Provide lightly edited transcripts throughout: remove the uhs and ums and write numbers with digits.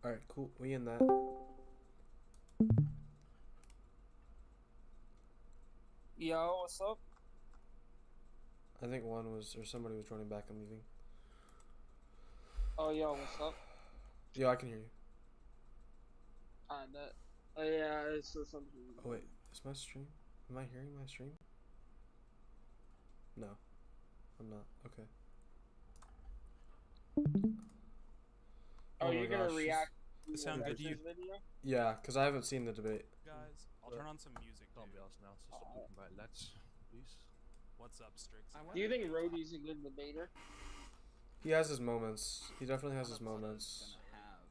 Alright, cool. We in that. Yo, what's up? I think one was, or somebody was joining back and leaving. Oh, yo, what's up? Yo, I can hear you. I bet. Oh, yeah, it's just something. Oh, wait. Is my stream? Am I hearing my stream? No. I'm not. Okay. Oh, Oh my you're gonna gosh. react to The sound good to you? video? Yeah, because I haven't seen the debate. Guys, I'll turn on some music. Can't be asked now, so stop talking about it, lads. Please. What's up, Strix? Do you think Rhodey's a good debater? He has his moments. He definitely has his moments.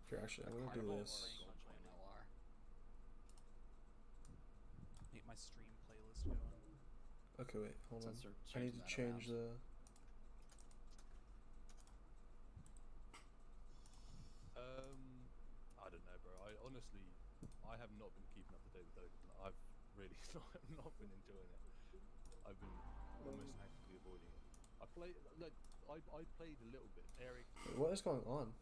Here, actually, I'm gonna do this. Get my stream playlist going. Okay, wait, hold on. I need to change the... I don't know, bro. I honestly, I have not been keeping up to date with Dokkan. I've really not been enjoying it. I've been almost actively avoiding it. I played a little bit. Eric. Wait, what is going on?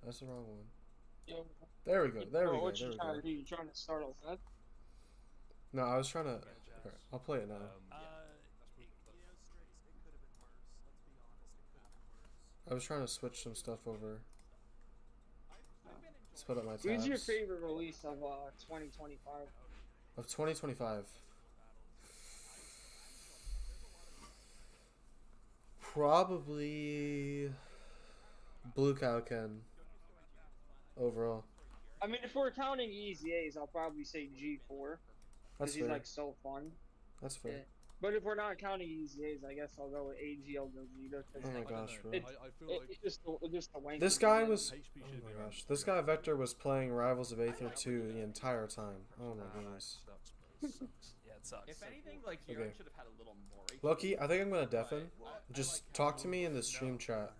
That's the wrong one. Yo, There we go. There we go. what There you we trying go. to do? You trying to start off that? No, I was trying to... Here, I'll play it now. Strix, it could have been worse. Let's be honest, it could have been worse. I was trying to switch some stuff over. Split up my tabs. Who's your favorite release of 2025? Of 2025. Probably... Blue Cow Ken. Overall. I mean, if we're counting easy A's, I'll probably say G4. That's Because he's fair. like so fun. That's fair. Yeah. But if we're not counting easy A's, I guess I'll go with AGL Gogeta. Oh my gosh, bro. I feel like It's just the wank. This guy was... HP Oh should be my around gosh. This guy Vector was playing Rivals of Aether 2 the entire time. Oh my goodness. Sucks, bro. Sucks. Yeah, it sucks. If anything, like Hero Okay. should have had a little more. Loki, I think I'm gonna deafen. Just talk to me in the stream chat.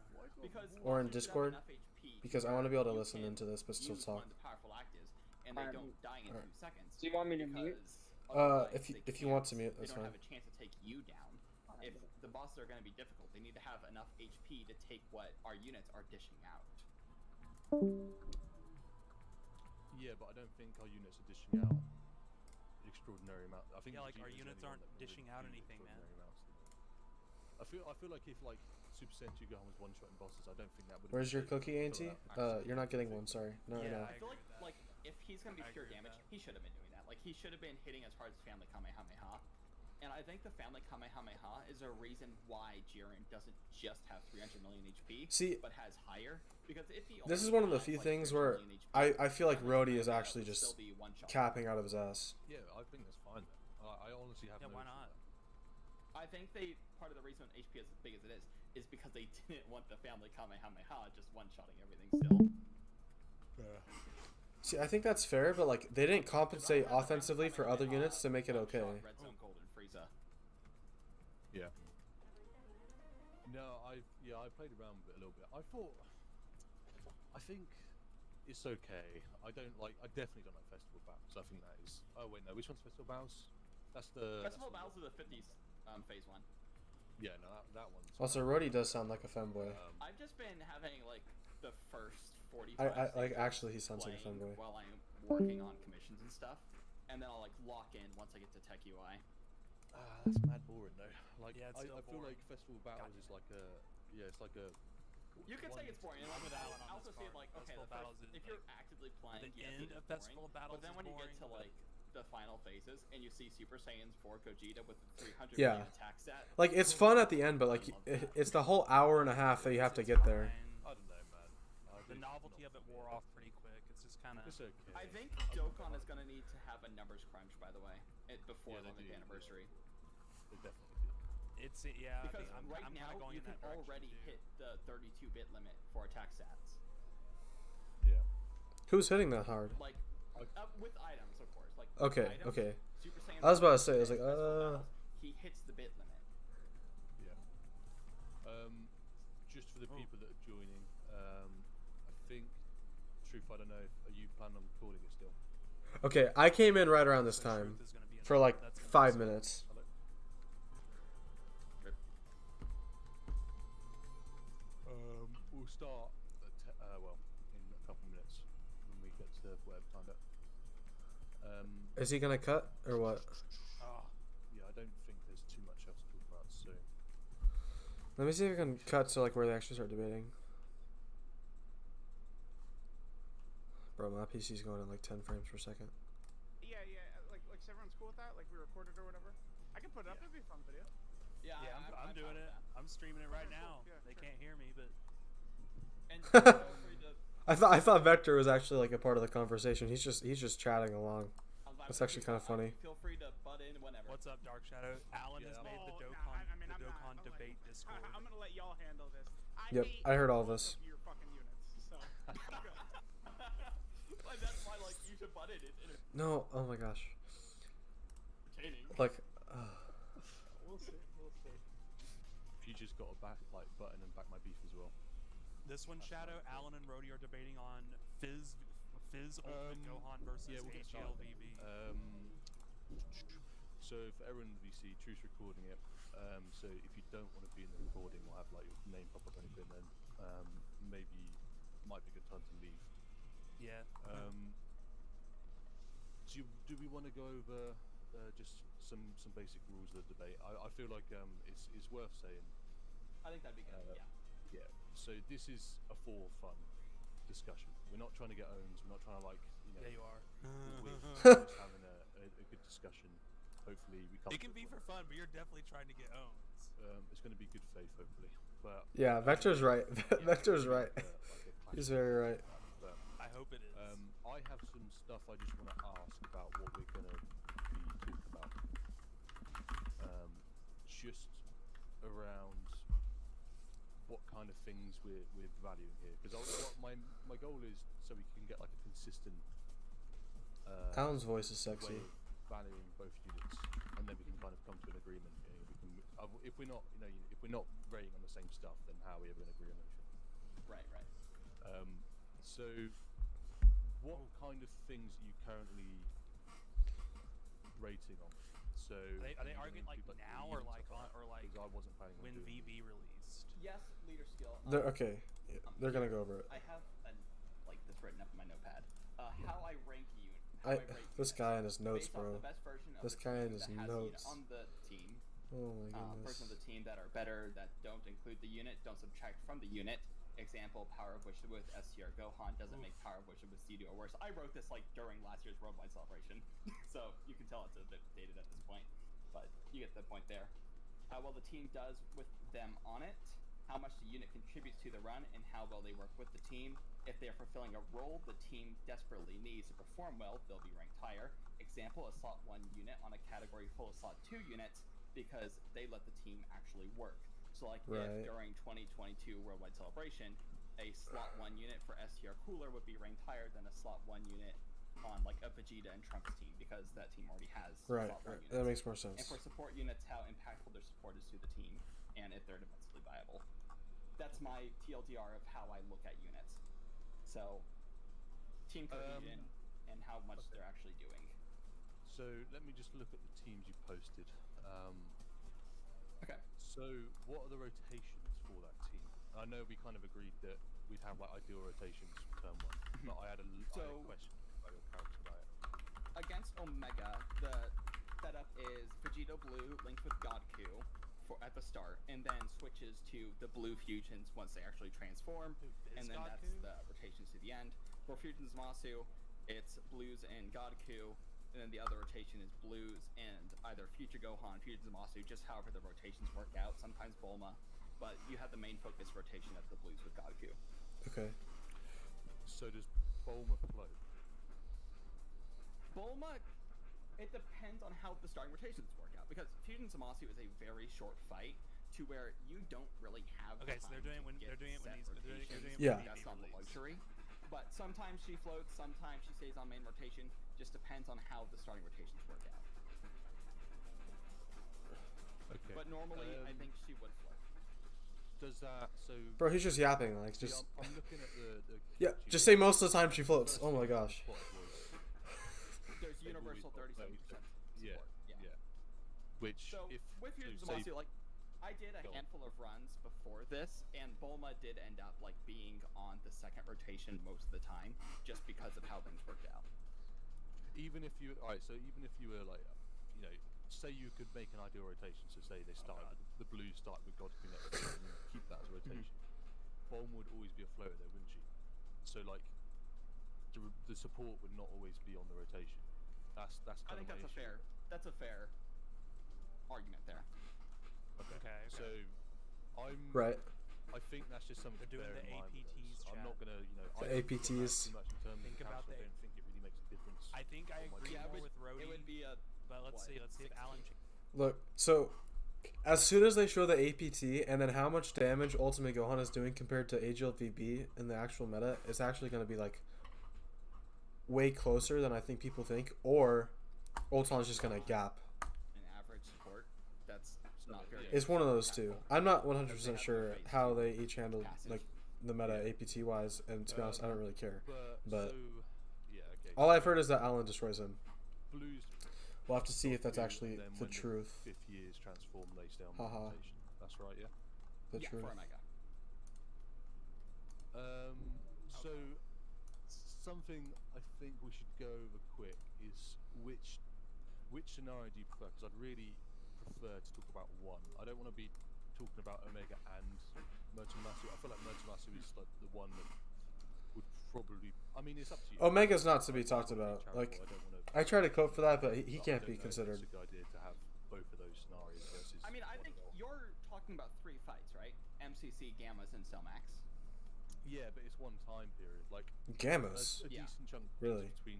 Because Or in monsters Discord, have enough HP because I where want to be able to you listen can into this but still use talk. one of the powerful actives, and they don't die in 2 seconds. Do you want me to mute? Otherwise If they you want to can't. mute, that's they don't fine. have a chance to take you down. If the bosses are going to be difficult, they need to have enough HP to take what our units are dishing out. Yeah, but I don't think our units are dishing out extraordinary amount. I think Yeah, like, Vegeta's our the units only aren't one that dishing out do anything, man. extraordinary amounts to them. I feel like if like Super Sentai Gohan was one-shotting bosses, I don't think that would. Where's your cookie, Auntie? You're not getting one, sorry. No, Yeah, no. I feel like if he's going to be I pure agree with damage, that. he should have been doing that. Like he should have been hitting as hard as Family Kamehameha. And I think the Family Kamehameha is a reason why Jiren doesn't just have 300 million HP, See, but has higher. Because if he this is only one of the had, few like, things 300 where million HP, I feel like Family Rhodey is Kamehameha actually would just still be one-shot. capping out of his ass. Yeah, I think that's fine. I honestly have. Yeah, no why issue not? with that. I think part of the reason HP is as big as it is because they didn't want the Family Kamehameha just one-shotting everything still. See, I think that's fair, but like they didn't compensate offensively for other units to make it okay. Red Zone Golden Frieza. Yeah. No, I played around with it a little bit. I think it's okay. I definitely don't like Festival Battles. I think that is. Oh wait, no. Which one's Festival Battles? That's the. Festival Battles are the 50s phase 1. Yeah, no, that one's. Also, Rhodey does sound like a femboy. I've just been having like the first 45 I like stages actually he sounds like a playing femboy. while I'm working on commissions and stuff, and then I'll like lock in once I get to Tech UI. That's mad boring though. Like, Yeah, it's I still feel boring. like Festival Battles is like a. Yeah, it's like a. You can say it's boring. And with that one I on also this see it card. like okay, Festival Battles is if you're like- actively playing, the yes, end it is of Festival boring, Battles but then is when you get boring, to but- like the final phases and you see Super Saiyans 4 Gogeta with 300 Yeah. million attack stat, Like it's fun at the end, but like it's the whole hour and a half that you have to get there. I don't know, man. The novelty of it wore off pretty quick. It's just kind of. It's okay. I think Dokkan is going to need to have a numbers crunch, by the way, before Yeah, they the do. anniversary. They definitely do. It's yeah. I Because think I'm right kind now of going you in can that direction already too. hit the 32-bit limit for attack stats. Yeah. Who's hitting that hard? Like with items, of course. Like Okay, items, okay. Super Saiyan I was about to 4 say, I was like, Festival Battles, he hits the bit limit. Yeah. Just for the people that are joining, I think, truth, I don't know. Are you planning on recording it still? Okay, I came in right around this So time Truth is gonna be in for there. like That's gonna be 5 so- minutes. Hello. Is he gonna cut or what? Yeah, I don't think there's too much else to talk about. So Let me see if we can cut to like where they actually start debating. Bro, my PC's going in like 10 frames per second. Yeah, like everyone's cool with that? Like we recorded or whatever? I can put it up, it'd be a fun video. Yeah, Yeah, I'm fine doing with it. that. I'm streaming it right Okay, cool. now. Yeah, They sure. can't hear me, but And feel free to. I thought Vector was actually like a part of the conversation. He's just chatting along. That's actually kind of funny. Feel free to butt in whenever. what's up, Dark Shadow? Alan has made the Oh, Dokkan, I mean, the I'm not- Dokkan I'm like- debate Discord. I'm gonna let y'all handle this. Yep, hate I heard all both this. of your fucking units, so. Like, that's why, like, you should butt in. It's No, oh my gosh. entertaining. Like, We'll see. if you just got a back like button and back my beef as well. This one, Shadow, Alan and Rody are debating on Fizz Ultimate Gohan versus yeah, we'll get started. HLVV. So for everyone in the VC, True's recording it. So if you don't want to be in the recording or have like your name pop up or anything, then maybe might be a good time to leave. Yeah. Do we want to go over just some basic rules of the debate? I feel like it's worth saying. I think that'd be good. Yeah. Yeah. So this is a for fun discussion. We're not trying to get owns. We're not trying to Yeah, you are. We're just having a good discussion. Hopefully we come. It can to a be for point. fun, but you're definitely trying to get owns. It's going to be good faith, hopefully. But yeah, Vector's right. Vector's right. like a clash He's very right. But I hope it is. I have some stuff I just want to ask about what we're going to be talking about. Just around what kind of things we're valuing here, because my goal is so we can get like a consistent. Alan's voice is sexy. Way of valuing both units, and then we can kind of come to an agreement. You know, we can, if we're not, if we're not rating on the same stuff, then how are we ever going to agree on anything? Right. So, what kind of things are you currently rating on? So, Are they arguing like now or like on or like because I wasn't planning on when doing VB released? Yes, leader skill. They're okay. Yeah, they're gonna go over it. I have like this written up in my notepad. How I rank a unit. This guy and his notes, based off bro. the best version of This the guy team and his that has the unit notes. on the team. Oh my goodness. Version of the team that are better, that don't include the unit, don't subtract from the unit. Example, Power of Wishes with STR Gohan doesn't make Power of Wishes with Zedo or worse. I wrote this like during last year's Worldwide Celebration, so you can tell it's a bit dated at this point, but you get the point there. How well the team does with them on it, how much the unit contributes to the run, and how well they work with the team. If they are fulfilling a role the team desperately needs to perform well, they'll be ranked higher. Example, a slot 1 unit on a category full of slot 2 units because they let the team actually work. So like if during 2022 Worldwide Celebration, a slot 1 unit for STR Cooler would be ranked higher than a slot 1 unit on like a Vegeta and Trunks team because that team already has Right, slot 1 right. units. That makes more sense. And for support units, how impactful their support is to the team and if they're defensively viable. That's my TLDR of how I look at units. So, team cohesion and how much they're actually doing. So let me just look at the teams you posted. Okay. So what are the rotations for that team? I know we kind of agreed that we'd have like ideal rotations for turn 1, but I had a question about your character diet. Against Omega, the setup is Vegito Blue linked with Godku at the start, and then switches to the blue fusions once they actually transform, and then that's the rotations to the end. For Fusions Masu, it's Blues and Godku, and then the other rotation is Blues and either Future Gohan, Fusions Masu, just however the rotations work out. Sometimes Bulma, but you have the main focus rotation of the Blues with Godku. Okay. So does Bulma float? Bulma, it depends on how the starting rotations work out, because Fusion Zamasu is a very short fight to where you don't really have Okay, so time they're doing to when get they're doing it when set he's they're doing rotations. it Yeah. when That's VB not the released. luxury. But sometimes she floats, sometimes she stays on main rotation. Just depends on how the starting rotations work out. Okay. But normally, I think she would float. Does that Bro, he's just yapping. Like, See, just I'm looking at the yeah. she Just did. say most of the time she floats. Oh my gosh. Spotted was- There's They've always universal got 37% support. Yeah, yeah. Which So if with so Fusion say- Zamasu, like I did a Go on. handful of runs before this, and Bulma did end up like being on the second rotation most of the time, just because of how things worked out. even if you were like, you know, say you could make an ideal rotation. So say they start the Blues start with God Queen next turn and then keep that as a rotation. Bomb would always be a floater there, wouldn't she? So like, the support would not always be on the rotation. That's I kind think of my issue. that's a fair argument there. Okay. So I'm Right. I think that's just something They're to doing bear the in mind with APTs, those. I'm chat. not gonna, you know, The I don't talk about it APTs. too much in terms Think of about council. I the- don't think it really makes a difference. I think I on my agree team. more with Rhodey. It would be a. But let's what, see if 16? Alan. Look, so as soon as they show the APT and then how much damage Ultimate Gohan is doing compared to AGLVB in the actual meta, it's actually going to be like way closer than I think people think, or Ulton's just going to gap. An average support. That's not very. It's one of those two. I'm not 100% They have sure no face how to they each handled passage. like the meta APT wise, and to be honest, I don't really care. But so yeah, okay. all I've heard is that Alan destroys him. Blues. We'll have to see if that's Blue, actually then the when truth. 5th years transform, they stay on Haha. rotation. That's right, yeah. The Yeah, truth. for Omega. So something I think we should go over quick is which scenario do you prefer? Because I'd really prefer to talk about one. I don't want to be talking about Omega and Murtamasu. I feel like Murtamasu is like the one that would probably. I mean, it's up to you. Omega's not to be I'm talked being about. charitable, Like, I don't wanna, I try to cope for that, but he I can't don't be know if considered. It's a good idea to have both of those scenarios versus. I mean, I one think of them. you're talking about 3 fights, right? MCC, Gammas, and Cellmax. Yeah, but it's one time period. Like Gammas. a Yeah. decent chunk Really? between,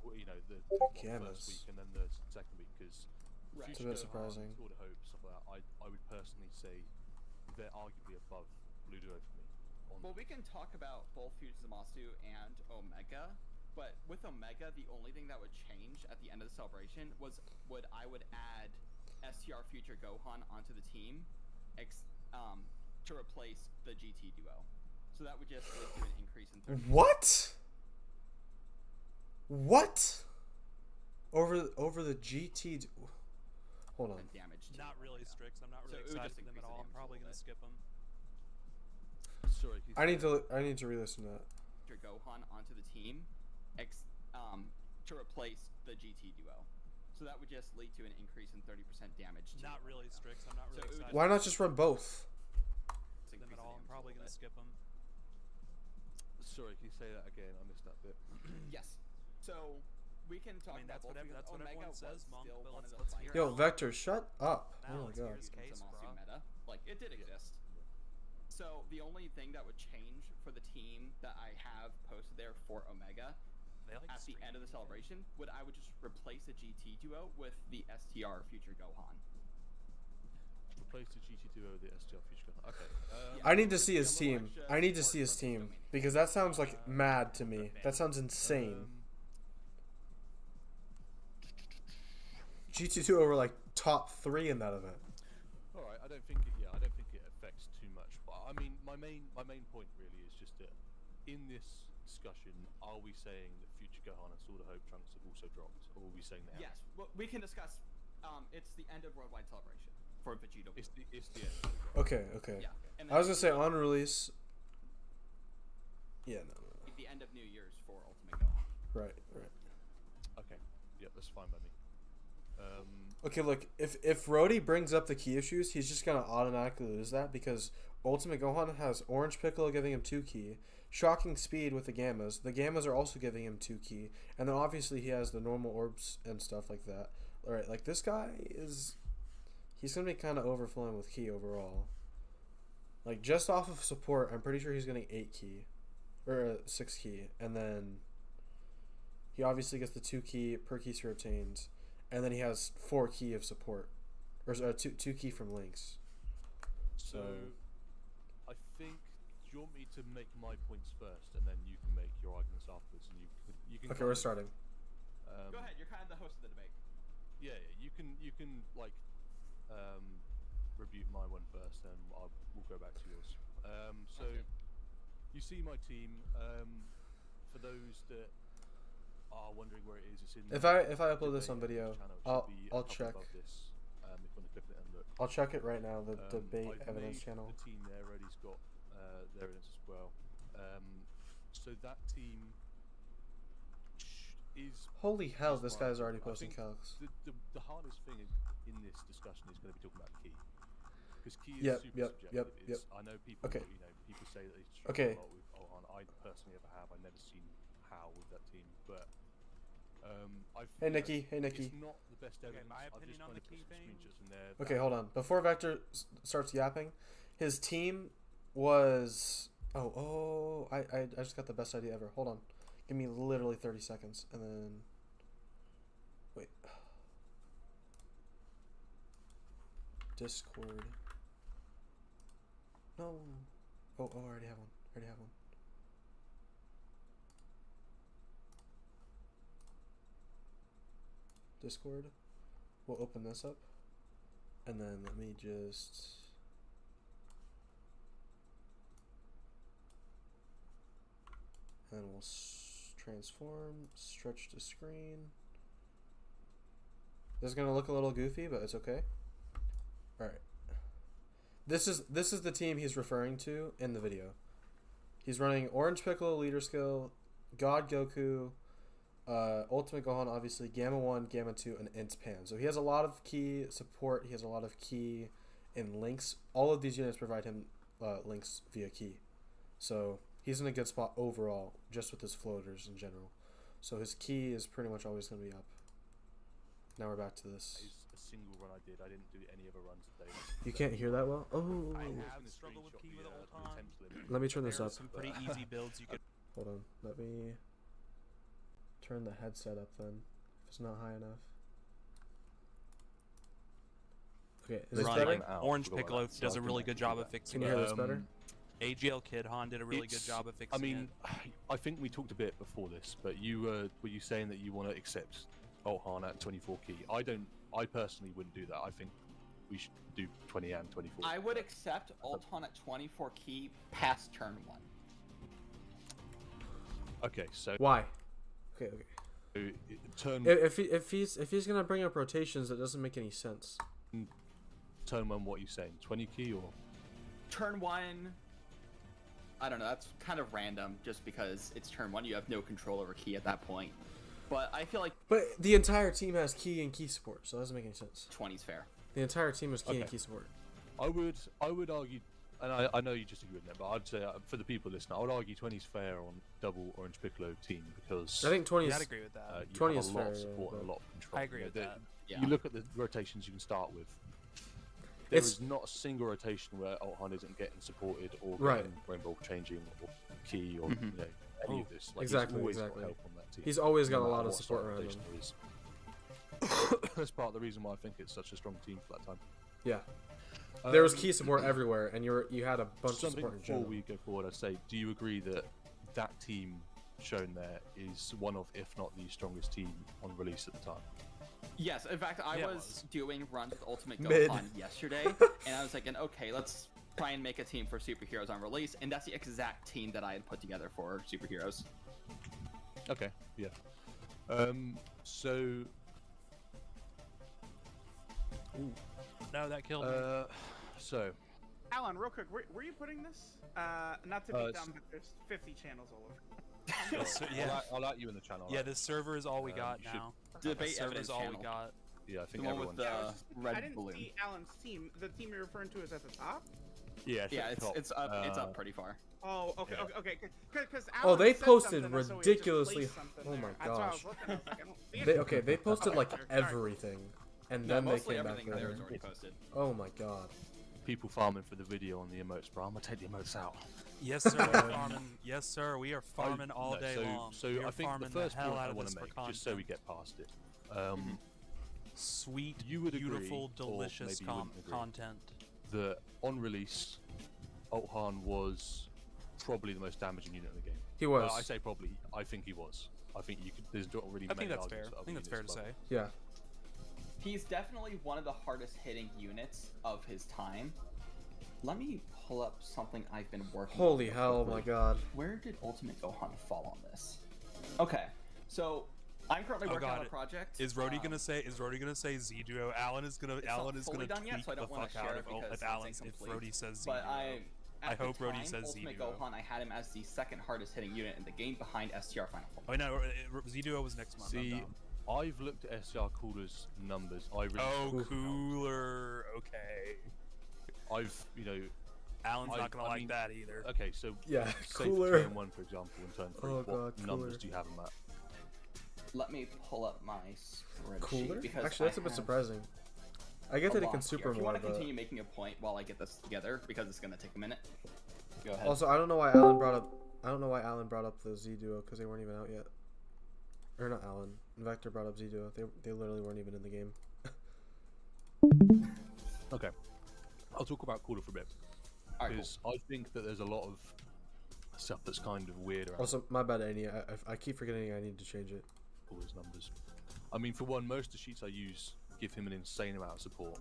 well, you know, the Gammas. first week and then the second week, because Right. It's a bit surprising. Sword of Hope, stuff like that. I would personally say they're arguably above Blue Duo for me. Well, we can talk about both Fujitsumasu and Omega, but with Omega, the only thing that would change at the end of the celebration was I would add STR Future Gohan onto the team, to replace the GT duo. So that would just lead to an increase in 30%. What? What? Over the GT. Hold on. damage. To Not really Omega. Strix. I'm not So really it would excited just for them at increase the all. I'm damage a probably little gonna bit. skip them. Sorry, can you I need to re-listen to that. Future Gohan onto the team, to replace the GT duo. So that would just lead to an increase in 30% damage. To Not really Omega. Strix. I'm not So really it would excited Why not just run both? Just for them increase at the all. I'm damage a probably little gonna bit. skip them. Sorry, can you say that again? I missed that bit. Yes. So we can talk mean, about that's both what because that's what Omega everyone says, was Monk, still but one of the let's hear fights. it. Yo, Vector, shut up. Now Oh my let's hear god. his case, Zamasu bro. meta. Like, it did exist. So the only thing that would change for the team that I have posted there for Omega They like at the end of the celebration I would just replace the GT duo with the STR Future Gohan. Replace the GT duo with the STR Future Gun. Okay. Yeah. I need to see Yeah, his a little team. extra I need to support see his from team Dominic. because that sounds like mad to me. That sounds insane. GT2 over like top 3 in that event. All right. I don't think it. Yeah, I don't think it affects too much. But I mean, my main point really is just that in this discussion, are we saying that Future Gohan and Sword of Hope Trunks have also dropped, or are we saying they Yes, well, we can discuss. It's the end of Worldwide Celebration for Vegeta. It's the end. Okay, okay. Yeah. And I was then gonna say on release. Yeah, no. the end of New Year's for Ultimate Gohan. Right, right. Okay. Yeah, that's fine by me. Okay, look, if Rhodey brings up the key issues, he's just gonna automatically lose that because Ultimate Gohan has Orange Piccolo giving him 2 key, Shocking Speed with the Gammas. The Gammas are also giving him 2 key, and then obviously he has the normal orbs and stuff like that. Alright, like this guy he's gonna be kind of overflowing with key overall. Like just off of support, I'm pretty sure he's getting 8 key, or 6 key, and then he obviously gets the 2 key per key he obtains. And then he has 4 key of support, or two key from links. So, I think. Do you want me to make my points first, and then you can make your arguments afterwards, and you can. Okay, we're starting. Go ahead. You're kind of the host of the debate. Yeah, you can like rebuke my one first, and we'll go back to yours. So Okay. you see my team. For those that are wondering where it is, it's in. If I the upload this debate on video, channel. It I'll should be a I'll couple check. above this, if you want to click it and look. I'll check it right now. The debate I've evidence made channel. The team there already's got their evidence as well. So that team, is Holy hell, this right. guy's already I posting think calcs. the hardest thing in this discussion is going to be talking about key, because key is Yep, super yep, subjective. yep. I know people. Okay. You know, people say that they struggle Okay. a lot with Ohan. I personally ever have. I've never seen how with that team, but Hey Nikki, hey Nikki. It's not the best evidence. my I've opinion just on kind the of put key some thing- screenshots in there. Okay, hold on. Before Vector starts yapping, his team was. I just got the best idea ever. Hold on. Give me literally 30 seconds, and then. Wait. Discord. No. Oh, I already have one. Discord. We'll open this up, and then let me just. And then we'll transform, stretch to screen. This is gonna look a little goofy, but it's okay. All right. This is the team he's referring to in the video. He's running Orange Piccolo leader skill, God Goku, Ultimate Gohan, obviously Gamma 1, Gamma 2, and Int Pan. So he has a lot of key support. He has a lot of key in links. All of these units provide him links via key. So he's in a good spot overall, just with his floaters in general. So his key is pretty much always going to be up. Now we're back to this. That is a single run I did. I didn't do any other runs today. You can't hear that well? Oh. I I'm have gonna struggled with screenshot key with the Ultron. attempts limit. Let me turn this There are up. some pretty easy builds you could. Hold on. Let me turn the headset up then, if it's not high enough. Okay, is this Running better? Orange Forgot about Piccolo that, so does I a can really good actually job do of that. fixing Can you hear this it. better? AGL Kid Han did a really good It's- job of fixing I mean, it. I think we talked a bit before this, but you were you saying that you want to accept Ultron at 24 key? I don't. I personally wouldn't do that. I think we should do 20 and 24. I would accept Ultron at 24 key past turn 1. Okay, so Why? Okay. turn If he's gonna bring up rotations, that doesn't make any sense. turn 1. What are you saying? 20 key or? Turn 1, I don't know, that's kind of random just because it's turn 1. You have no control over key at that point. But I feel like But the entire team has key and key support, so that doesn't make any sense. 20's fair. The entire team has key and Okay. key support. I would argue, and I know you disagree with that, but I'd say for the people listening, I would argue 20 is fair on double Orange Piccolo team because I think 20 Yeah, I'd is. agree with that. you 20 have is a lot fair, of yeah, support and but- a lot of control. I agree You know, with that. Yeah. You look at the rotations you can start with. There It's- is not a single rotation where Ultron isn't getting supported or Right. getting Rainbow changing or key or Mhm. you know any of this. Like, Exactly, he's always exactly. got help on that team. He's always got no a lot matter of what support side around rotation him. there is. That's part of the reason why I think it's such a strong team for that time. Yeah. There was Um, key support everywhere, and you had a bunch of Something support in before general. we go forward, I'd say, do you agree that that team shown there is one of, if not the strongest team on release at the time? Yes, in fact, I Yeah, it was was. doing runs with Ultimate Mid. Gohan yesterday, and I was like, okay, let's try and make a team for superheroes on release, and that's the exact team that I had put together for superheroes. Okay, yeah. So, No, that killed me. so Alan, real quick, where you putting this? Not to be it's- dumb, but there's 50 channels all over. So, yeah, I'll at you in the channel. yeah. This server is all we got you should now. Debate This server evidence is all channel. we got. Yeah, I The think one everyone's. with I the was just- I red didn't balloon. see Alan's team. The team you're referring to is at the top. Yeah, Yeah, at the top. it's up pretty far. Oh, okay, Yeah. okay. Because Oh, they posted ridiculously. Oh my That's why I was gosh. looking. I was like, I don't see They, it. okay, they posted like Sorry. everything, and No, then they mostly came back everything there is later. already posted. Oh my god. People farming for the video on the emotes, bro. I'm gonna take the emotes out. Yes, sir. We're farming. Yes, sir. We are farming all No, day so, long. So we are I think the farming first hell point out I of want this to for make, content. just so we get past it. Sweet, You would beautiful, agree, or delicious maybe you wouldn't agree. content. That on release, Ultron was probably the most damaging unit in the game. He was. I say probably. I think he was. I think you could. There's not really. I think many that's fair. arguments that I think that's other fair to units say. Yeah. He's definitely one of the hardest hitting units of his time. Let me pull up something I've been working on. Holy hell, my god. Where did Ultimate Gohan fall on this? Okay, so I'm currently Oh, working God. on a project. Is Rody gonna say? Is Rody gonna say Z Duo? Alan is gonna. It's Alan not is fully gonna done yet, tweak so I don't the wanna fuck out share of it because if it's Alan if incomplete. Rody says Z But Duo. I hope the Rhodey time, says Ultimate Z-Duo. Gohan, I had him as the second hardest hitting unit in the game behind STR Final Form. Oh no, Z-Duo was next month. I'm See, dumb. I've looked at SCR Cooler's numbers. Oh, Cooler. Okay. I've, you know, Alan's I not gonna like mean- that either. okay, so Yeah, say Cooler. for TM1, for example, in turn 3, Oh, what God, numbers Cooler. do you have in that? Let me pull up my spreadsheet. Cooler? Because Actually, that's I a bit have surprising. I get a that he lot can here. super If you more, want to but continue making a point while I get this together, because it's gonna take a minute. Go ahead. also I don't know why Alan brought up. I don't know why Alan brought up the Z Duo because they weren't even out yet. Or not Alan. Vector brought up Z Duo. They literally weren't even in the game. Okay. I'll talk about Cooler for a bit. Alright, cool. Because I think that there's a lot of stuff that's kind of weird around Also, my bad, Annie. I keep forgetting I need to change it. Cooler's numbers. I mean, for one, most of the sheets I use give him an insane amount of support.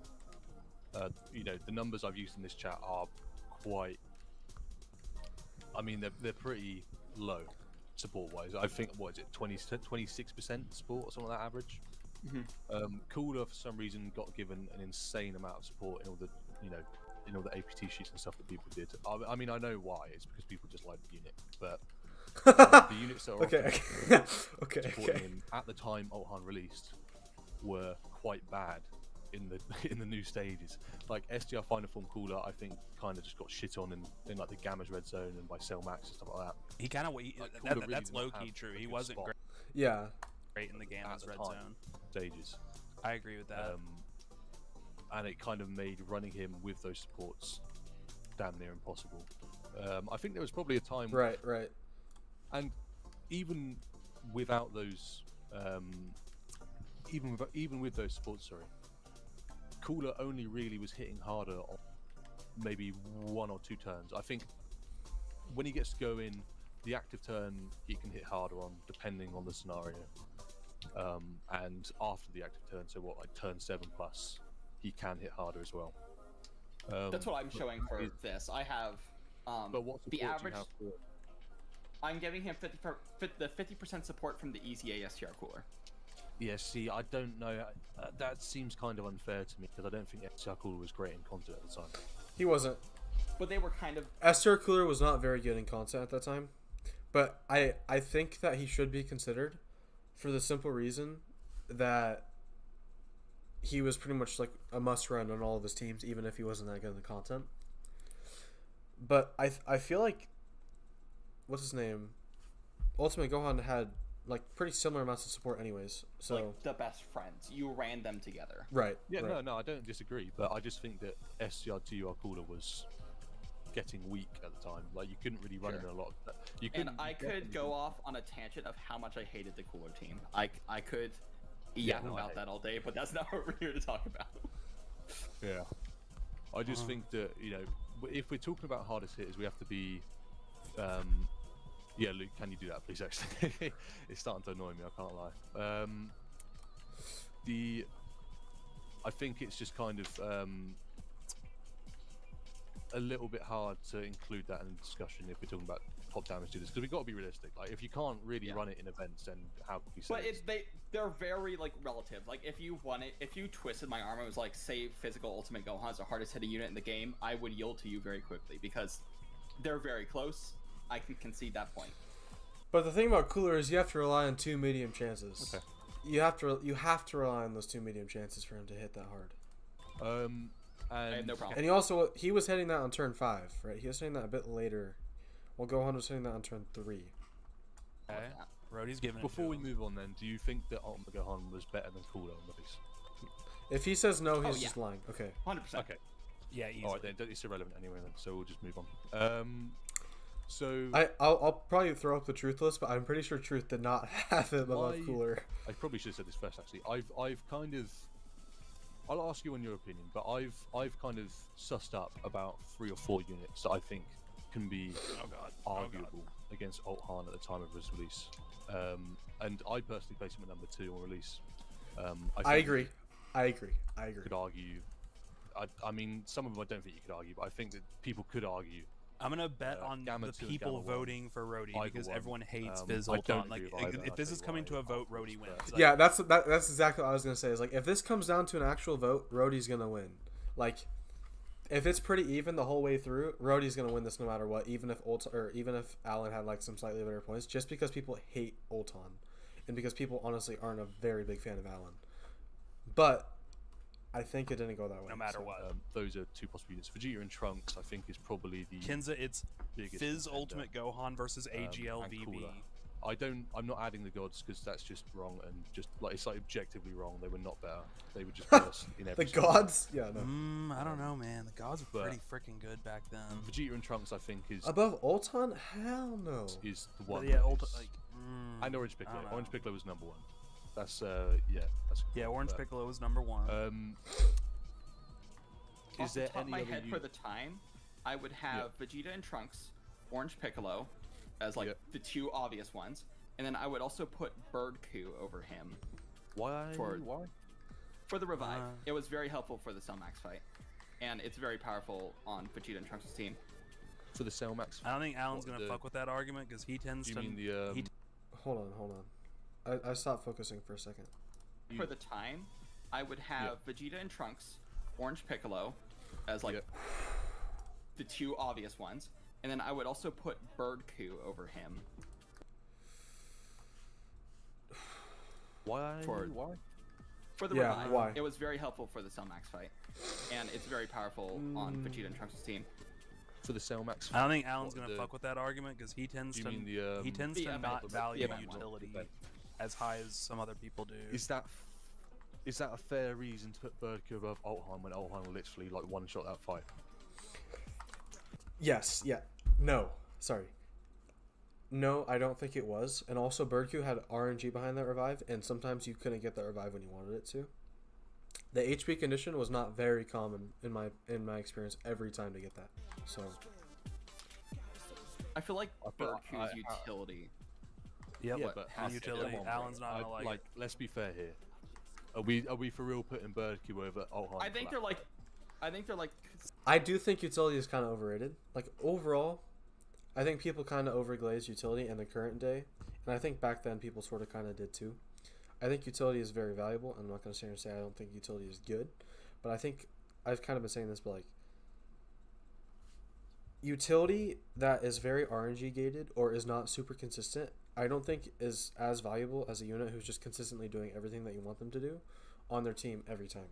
You know, the numbers I've used in this chat are quite... I mean, they're pretty low support-wise. I think, what is it, 26% support or something like that average? Cooler, for some reason, got given an insane amount of support in all the, you know, in all the APT sheets and stuff that people did. I mean, I know why. It's because people just like the unit, but the units that are Okay. often Okay. supporting Okay. him at the time Ulthan released were quite bad in the in the new stages. Like STR Final Form Cooler, I think kind of just got shit on in like the Gamma's Red Zone and by Cell Max and stuff like that. He kind of Like, Cooler really that's didn't low have key true. a He good wasn't spot Yeah. great in the game at as the Red time Zone. stages. I agree with that. And it kind of made running him with those supports damn near impossible. I think there was probably a time, Right. Right. and even without those, even with those supports, sorry, Cooler only really was hitting harder on maybe 1 or 2 turns. I think when he gets to go in the active turn, he can hit harder on depending on the scenario. And after the active turn, so what, like turn 7 plus, he can hit harder as well. That's what I'm showing for this. I have But what support the do you average. have for it? I'm giving him the 50% support from the EZA STR Cooler. Yeah, see, I don't know. That seems kind of unfair to me because I don't think SR Cooler was great in content at the time. He wasn't. But they were kind of. Esther Cooler was not very good in content at that time, but I think that he should be considered for the simple reason that he was pretty much like a must run on all of his teams, even if he wasn't that good in the content. But I feel like, what's his name? Ultimate Gohan had like pretty similar amounts of support anyways. So Like the best friends. You ran them together. right. Yeah, right. no, I don't disagree, but I just think that SCR2UR Cooler was getting weak at the time. Like, you couldn't really run Sure. in a lot. You And couldn't. I you could definitely go off on a tangent of how much I hated the Cooler team. I could yap no, I about hate that all day, but that's not what we're here to talk about. Yeah. I just think that, you know, if we're talking about hardest hitters, we have to be. Yeah, Luke, can you do that, please? Actually, it's starting to annoy me. I can't lie. I think it's just kind of a little bit hard to include that in the discussion if we're talking about top damage dealers, because we've got to be realistic. Like, if you can't really run it in events, then how can we say? But they're very like relative. Like if you won it, if you twisted my arm and was like, say physical Ultimate Gohan is the hardest hitting unit in the game, I would yield to you very quickly because they're very close. I can concede that point. But the thing about Cooler is you have to rely on 2 medium chances. Okay. You have to rely on those 2 medium chances for him to hit that hard. I have And no problem. And he was hitting that on turn 5, right? He was hitting that a bit later. While Gohan was hitting that on turn 3. Okay. Rhodey's giving it before to we him. move on, then, do you think that Ultimate Gohan was better than Cooler on the base? If he says no, he's Oh, yeah. just lying. Okay. 100%. Okay. Yeah, easily. All right, then it's irrelevant anyway. Then, so we'll just move on. So I'll probably throw up the Truthless, but I'm pretty sure Truth did not have him above Cooler. I probably should have said this first. Actually, I've kind of. I'll ask you on your opinion, but I've kind of sussed up about 3 or 4 units that I think can be arguable against Ulthan at the time of his release. And I personally place him at number 2 on release. I agree. Could argue. I mean, some of them I don't think you could argue, but I think that people could argue. I'm gonna bet on Gamma the 2 and people Gamma 1, voting for Rhodey either because one. everyone hates I Fizz don't Ultron. agree Like, with either, if I'll this tell is you coming why to a vote, after Rhodey this, wins. but- Like, Yeah, that's exactly what I was gonna say. Is like if this comes down to an actual vote, Rhodey's gonna win. Like, if it's pretty even the whole way through, Rhodey's gonna win this no matter what. Even if Alan had like some slightly better points, just because people hate Ulton, and because people honestly aren't a very big fan of Alan. But I think it didn't go that way. No matter what. Those are two possible units. Vegeta and Trunks, I think, is probably the Kinza, it's biggest Fizz contender. Ultimate Gohan versus And AGL cooler. VB. I'm not adding the gods because that's just wrong and just like it's like objectively wrong. They were not better. They were just worse in every. The single gods? Yeah, no. I don't know, man. The gods were But- pretty freaking good back then. Vegeta and Trunks, I think, is Above Ulton? Hell no. the But one. yeah, that is- like. and Orange I Piccolo. don't know. Orange Piccolo was number one. That's that's Yeah, Orange but, Piccolo was number one. Is Off there the top of any my other head for the time, I would have Vegeta and Trunks, Orange Piccolo, as like Yep. the two obvious ones, and then I would also put Birdku over him Why? for- Why? for the revive. Uh. It was very helpful for the Cell Max fight, and it's very powerful on Vegeta and Trunks' team. For the Cell Max? I don't think Alan's what, gonna the- fuck with that argument because he tends Do you to. mean the he Hold on. I stopped focusing for a second. For the time, I would have Vegeta and Trunks, Orange Piccolo, as like Yep. the two obvious ones, and then I would also put Birdku over him. Why? for- Why? For the Yeah, revive, why? it was very helpful for the Cell Max fight, and it's very powerful on Vegeta and Trunks' team. For the Cell Max? I don't think Alan's What, gonna the- fuck with that argument because he tends Do to. you mean the he tends the to event- not the value event one. utility Event. as high as some other people do. Is that a fair reason to put Birdku above Altheim when Altheim will literally like one shot that fight? Yes, yeah. No. Sorry. No, I don't think it was. And also, Birdku had RNG behind that revive, and sometimes you couldn't get that revive when you wanted it to. The HP condition was not very common in my experience every time to get that. So, I feel like I feel- Birdku's I- utility. Yep. Yeah, what but has to utility. go on Alan's not gonna I, like, it. let's be fair here. Are we for real putting Birdku over Altheim? I think they're like, I do think utility is kind of overrated. Like, overall, I think people kind of overglaze utility in the current day. And I think back then people sort of kind of did too. I think utility is very valuable. I'm not going to sit here and say I don't think utility is good. But I think I've kind of been saying this, but like, utility that is very RNG gated or is not super consistent, I don't think is as valuable as a unit who's just consistently doing everything that you want them to do on their team every time.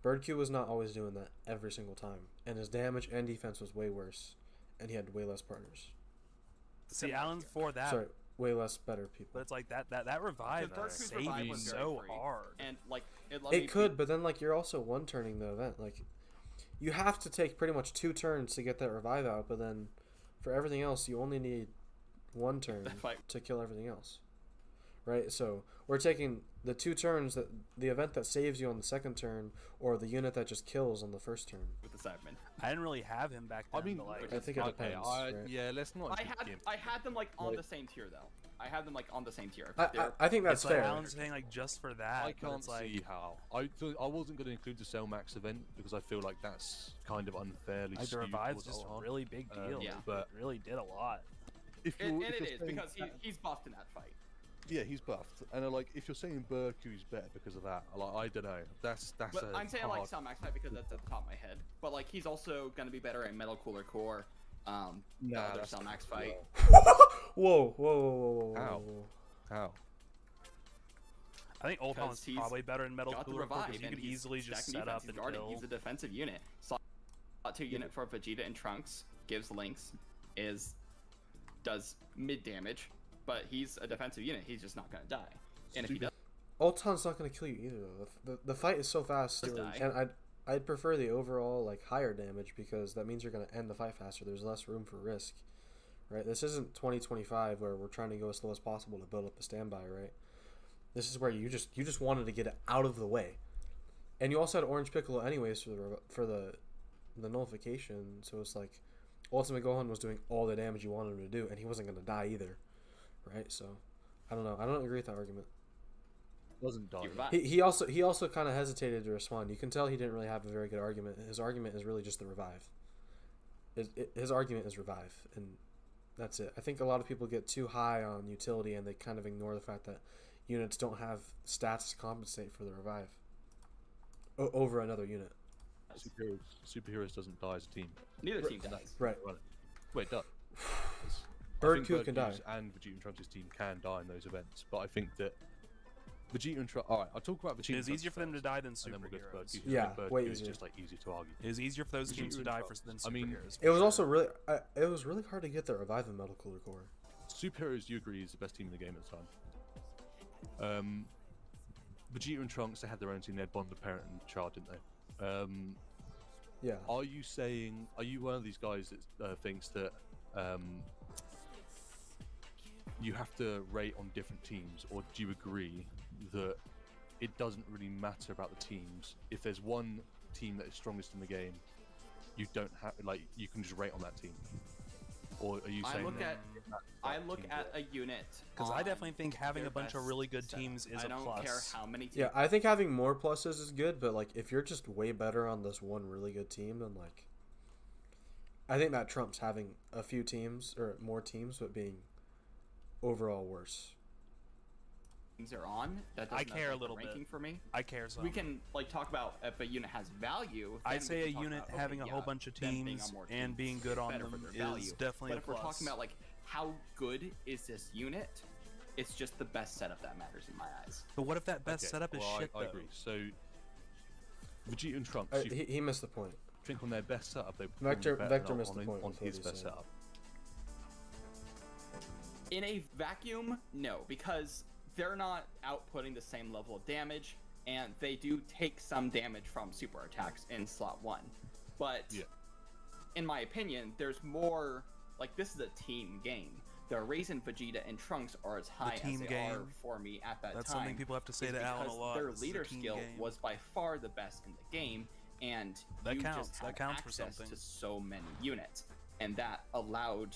Birdku was not always doing that every single time, and his damage and defense was way worse, and he had way less partners. See, Alan's for that, Sorry, way less better people. but it's like that revive Because Birdku's saved revive me was very so free. hard. and like it let me It could, but then like you're also one turning the event. Like, you have to take pretty much 2 turns to get that revive out, but then for everything else, you only need 1 turn That fight- to kill everything else. Right? So we're taking the 2 turns, that the event that saves you on the second turn, or the unit that just kills on the first turn. with the Cyberman. I didn't really have him back then. I mean, but, like, I think it okay, depends, right? yeah, let's not. I had them like on Like- the same tier though. I had them like on the same tier. I think that's it's like fair. Alan's saying like just for that. I but can't it's like, see how. I wasn't going to include the Cell Max event because I feel like that's kind of unfairly Like the skewed revive's towards just a Altheim. really big deal. Yeah. but it really did a lot. if and you're it is saying- because he's buffed in that fight. yeah, he's buffed, and like if you're saying Birdku's better because of that, like I don't know. That's But a I'm saying hard. like Cell Max fight because that's at the top of my head. But like he's also gonna be better at Metal Cooler Core. The Nah, other that's Cell Max too fight. Whoa, whoa, whoa, whoa, whoa, How? whoa. How? I think Ultron Because was he's probably better in Metal Got the Cooler revive because you and could he's easily just stacking set defense. up He's and guarding. kill. He's a defensive unit. Slot 2 unit for Vegeta and Trunks gives links does mid damage, but he's a defensive unit. He's just not gonna die. And if he does, Ulton's not going to kill you either, though. The fight is so fast, Does die. and I'd prefer the overall like higher damage because that means you're going to end the fight faster. There's less room for risk, right? This isn't 2025 where we're trying to go as slow as possible to build up the standby, right? This is where you just wanted to get it out of the way, and you also had Orange Piccolo anyways for the nullification. So it's like Ultimate Gohan was doing all the damage you wanted him to do, and he wasn't going to die either, right? So I don't know. I don't agree with that argument. Doesn't die. he revives. He also kind of hesitated to respond. You can tell he didn't really have a very good argument. His argument is really just the revive. His argument is revive, and that's it. I think a lot of people get too high on utility and they kind of ignore the fact that units don't have stats to compensate for the revive over another unit. dies. Superheroes doesn't die as a team. Neither team dies. Right. Wait, it does. Bird Coup can die. And Vegeta and Trunks' team can die in those events, but I think that Vegeta and Trunks. All right, I'll talk about Vegeta. It's easier for them to die than and then we'll get to Bird superheroes. Coup. Yeah, Bird way Coup is easier. just like easy to argue. It's easier for those teams to die than superheroes. I mean, It was also really, it was really hard to get the revive in Metal Cooler Core. Superheroes, you agree, is the best team in the game at the time. Vegeta and Trunks, they had their own team. They had Bond, the parent and child, didn't they? Yeah. Are you one of these guys that thinks that you have to rate on different teams, or do you agree that it doesn't really matter about the teams? If there's one team that is strongest in the game, you don't have you can just rate on that team, or are you saying I look at a unit Because I definitely think having their a bunch of best really good setup. teams is I a don't plus. care how many teams. Yeah, I think having more pluses is good, but like if you're just way better on this one really good team, then like I think that trumps having a few teams or more teams, but being overall worse. teams are on. That I doesn't care a affect the little ranking bit. for me. I care some. We can like talk about if a unit has value. I'd then say we a can talk unit about, okay, having a whole yeah, bunch of them being teams on more and teams being good is on better them for their is value. definitely But a if we're plus. talking about like how good is this unit, it's just the best setup that matters in my eyes. But what if that best Okay, setup is well, shit I though? agree. So Vegeta and Trunks, you He missed the point. think on their best setup, they Vector- perform better Vector missed the on point on with what his he best said. setup. In a vacuum, no, because they're not outputting the same level of damage, and they do take some damage from super attacks in slot 1. But Yeah. in my opinion, there's more, like, this is a team game. The reason Vegeta and Trunks are as high as team they are game. for me at that That's time something people have to say is to Alan a because lot. their This is a leader team skill game. was by far the best in the game, and That you counts. just That had counts for access something. to so many units, and that allowed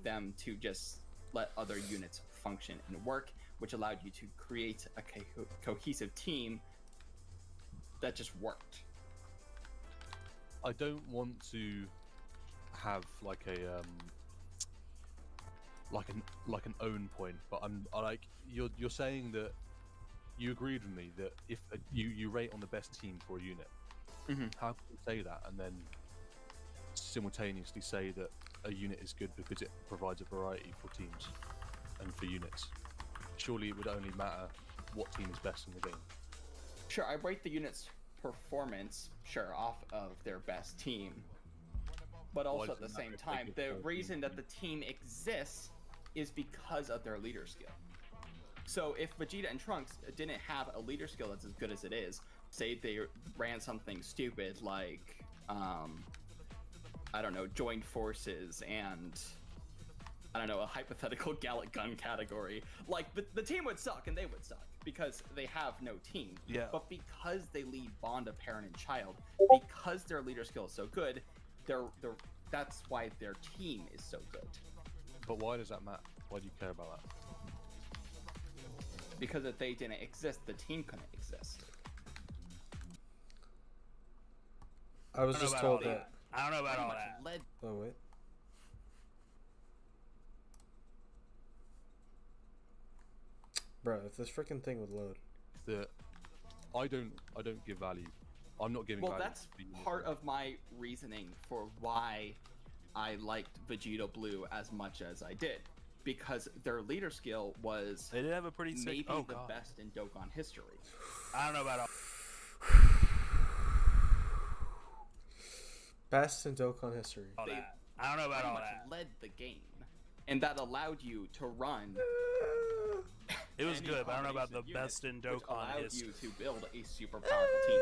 them to just let other units function and work, which allowed you to create a cohesive team that just worked. I don't want to have like a like an own point, but I like you're saying that you agreed with me that if you rate on the best team for a unit, how can you say that and then simultaneously say that a unit is good because it provides a variety for teams and for units? Surely it would only matter what team is best in the game. Sure, I rate the unit's performance, off of their best team. But also at the doesn't that same make time, it the better reason team? that the team exists is because of their leader skill. So if Vegeta and Trunks didn't have a leader skill that's as good as it is, say they ran something stupid like, I don't know, joined forces and, I don't know, a hypothetical Gallic gun category, like the team would suck and they would suck because they have no team. Yeah. But because they lead bond of parent and child, because their leader skill is so good, that's why their team is so good. But why does that matter? Why do you care about that? Because if they didn't exist, the team couldn't exist. I was I don't just know about told all that. I don't know about Pretty all much that. led Oh wait. Bro, if this freaking thing would load. That I don't give value. I'm not giving Well, value. that's to the unit. part of my reasoning for why I liked Vegeta Blue as much as I did. Because their leader skill was They did have a pretty sick. maybe Oh the god. best in Dokkan history. I don't know about all. Best in Dokkan history. All They that. I don't know about Pretty all much that. led the game. And that allowed you to run It was any good, but I don't know about the combination of best in units, which Dokkan allowed history. you to build a super powerful team.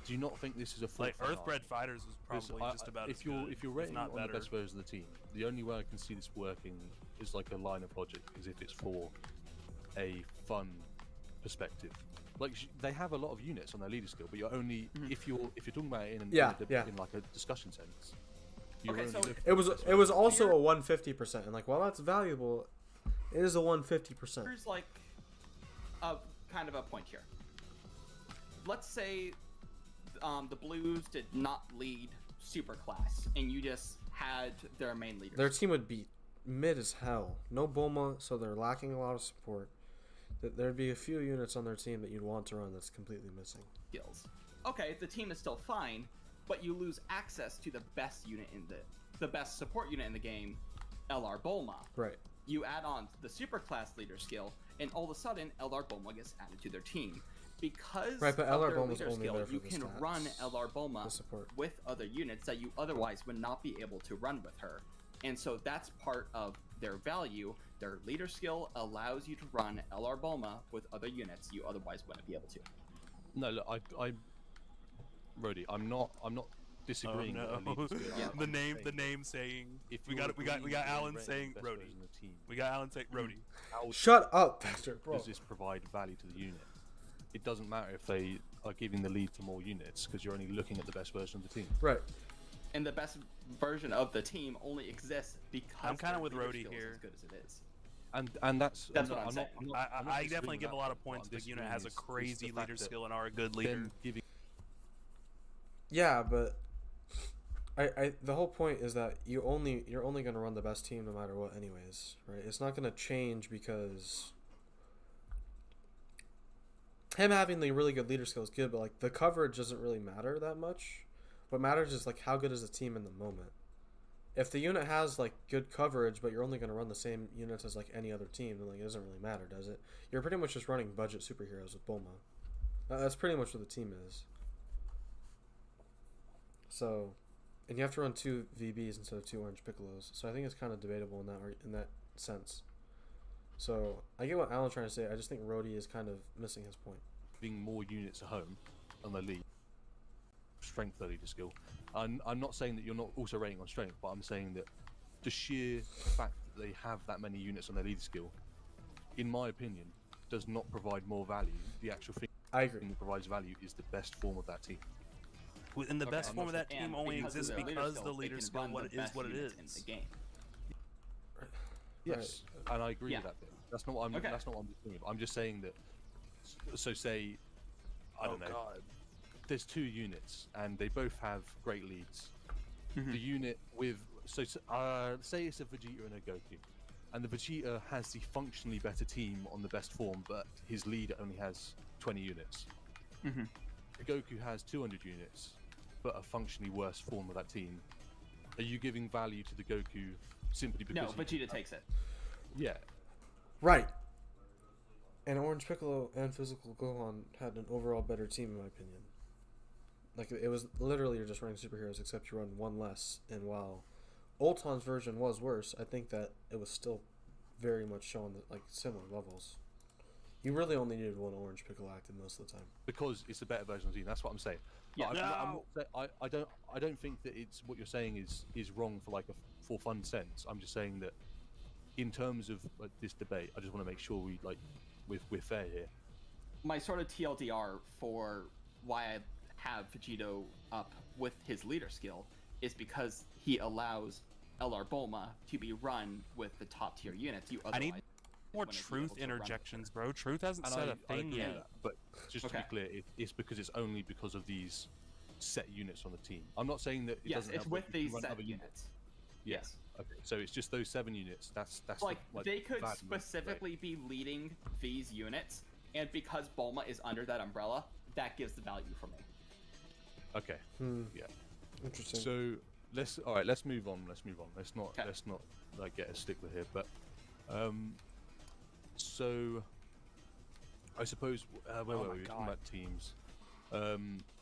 Do you not think this is a Like forefront Earthbred Fighters was Because probably just about if as you're good, if you're if rating not on the better. best version of the team, the only way I can see this working is like a line of logic, is if it's for a fun perspective. Like they have a lot of units on their leader skill, but you're only if you're talking about it in in like a discussion sense. You're Okay, only so looking It was at the it was best also Here- a 150%, and like while that's valuable, it is a 150%. Here's like a kind of a point here. Let's say the Blues did not lead super class, and you just had their main leaders. Their team would be mid as hell. No Bulma, so they're lacking a lot of support. There'd be a few units on their team that you'd want to run that's completely missing. skills. Okay, the team is still fine, but you lose access to the best unit in the best support unit in the game, LR Bulma. Right. You add on the superclass leader skill, and all of a sudden, LR Bulma gets added to their team. Because Right, but of LR their Bulma's leader only skill, there for you the can stats, run LR the Bulma support. with other units that you otherwise would not be able to run with her. And so that's part of their value. Their leader skill allows you to run LR Bulma with other units you otherwise wouldn't be able to. No, look, Rody, I'm not disagreeing Oh, with the leader skill. Yeah. the I'm name, saying the name saying. if We you're got agreeing Alan with saying the best Rody. version of the team, We got Alan saying Rody. how Shut up, Patrick, bro. does this provide value to the unit? It doesn't matter if they are giving the lead to more units because you're only looking at the best version of the team. Right. And the best version of the team only exists because I'm kinda their with leader Rhodey skill is here. as good as it is. And that's That's what not- I'm saying. not I disagreeing definitely with give a that lot of part. points What if the I'm unit has a disagreeing crazy is the fact leader that skill and are a good leader. them giving Yeah, but the whole point is that you're only gonna run the best team no matter what, anyways, right? It's not gonna change because him having the really good leader skill is good, but like the coverage doesn't really matter that much. What matters is like how good is the team in the moment. If the unit has like good coverage, but you're only gonna run the same units as like any other team, then like it doesn't really matter, does it? You're pretty much just running budget superheroes with Bulma. That's pretty much what the team is. So, and you have to run 2 VBs instead of 2 Orange Piccolos. So I think it's kind of debatable in that sense. So I get what Alan's trying to say. I just think Rhodey is kind of missing his point. more units at home on the lead, strength the leader skill. I'm not saying that you're not also rating on strength, but I'm saying that the sheer fact that they have that many units on their leader skill, in my opinion, does not provide more value. The actual thing I agree. that provides value is the best form of that team. And the Okay, best I'm form of not that sure. team And only because of exists their because the they leader can skill run what the is best what it units is. in the game. Yes, and I agree Yeah. with that bit. That's not what I'm. Okay. That's not what I'm disagreeing with. I'm just saying that. So say, I don't know. God. There's 2 units, and they both have great leads. Mhm. The unit with say it's a Vegeta and a Goku, and the Vegeta has the functionally better team on the best form, but his leader only has 20 units. Mhm. The Goku has 200 units, but a functionally worse form of that team. Are you giving value to the Goku simply because? No, Vegeta takes it. Yeah, Right. And Orange Piccolo and Physical Gohan had an overall better team, in my opinion. Like, it was literally you're just running superheroes, except you run one less. And while Ulton's version was worse, I think that it was still very much showing like similar levels. You really only needed one Orange Piccolo active most of the time. because it's a better version of the team. That's what I'm saying. Yeah. I'm No. not I don't think that it's what you're saying is wrong for like for fun sense. I'm just saying that in terms of like, this debate, I just want to make sure we're fair here. My sort of TLDR for why I have Vegito up with his leader skill is because he allows LR Bulma to be run with the top tier units. You I need otherwise more wouldn't be truth able to run with interjections, her. bro. Truth hasn't And said a I thing agree yet. with that, but just to be Okay. clear, it's because it's only because of these set units on the team. I'm not saying that it Yes, doesn't it's help with that you these can run set other units. Yeah. Yes. Okay, so it's just those 7 units. That's Like, the, they could value, right? specifically be leading these units, and because Bulma is under that umbrella, that gives the value for me. Okay. Yeah. Interesting. So let's move on. Let's not Okay. like get a stickler here. But so I suppose where Oh were my we? We were talking God. about teams.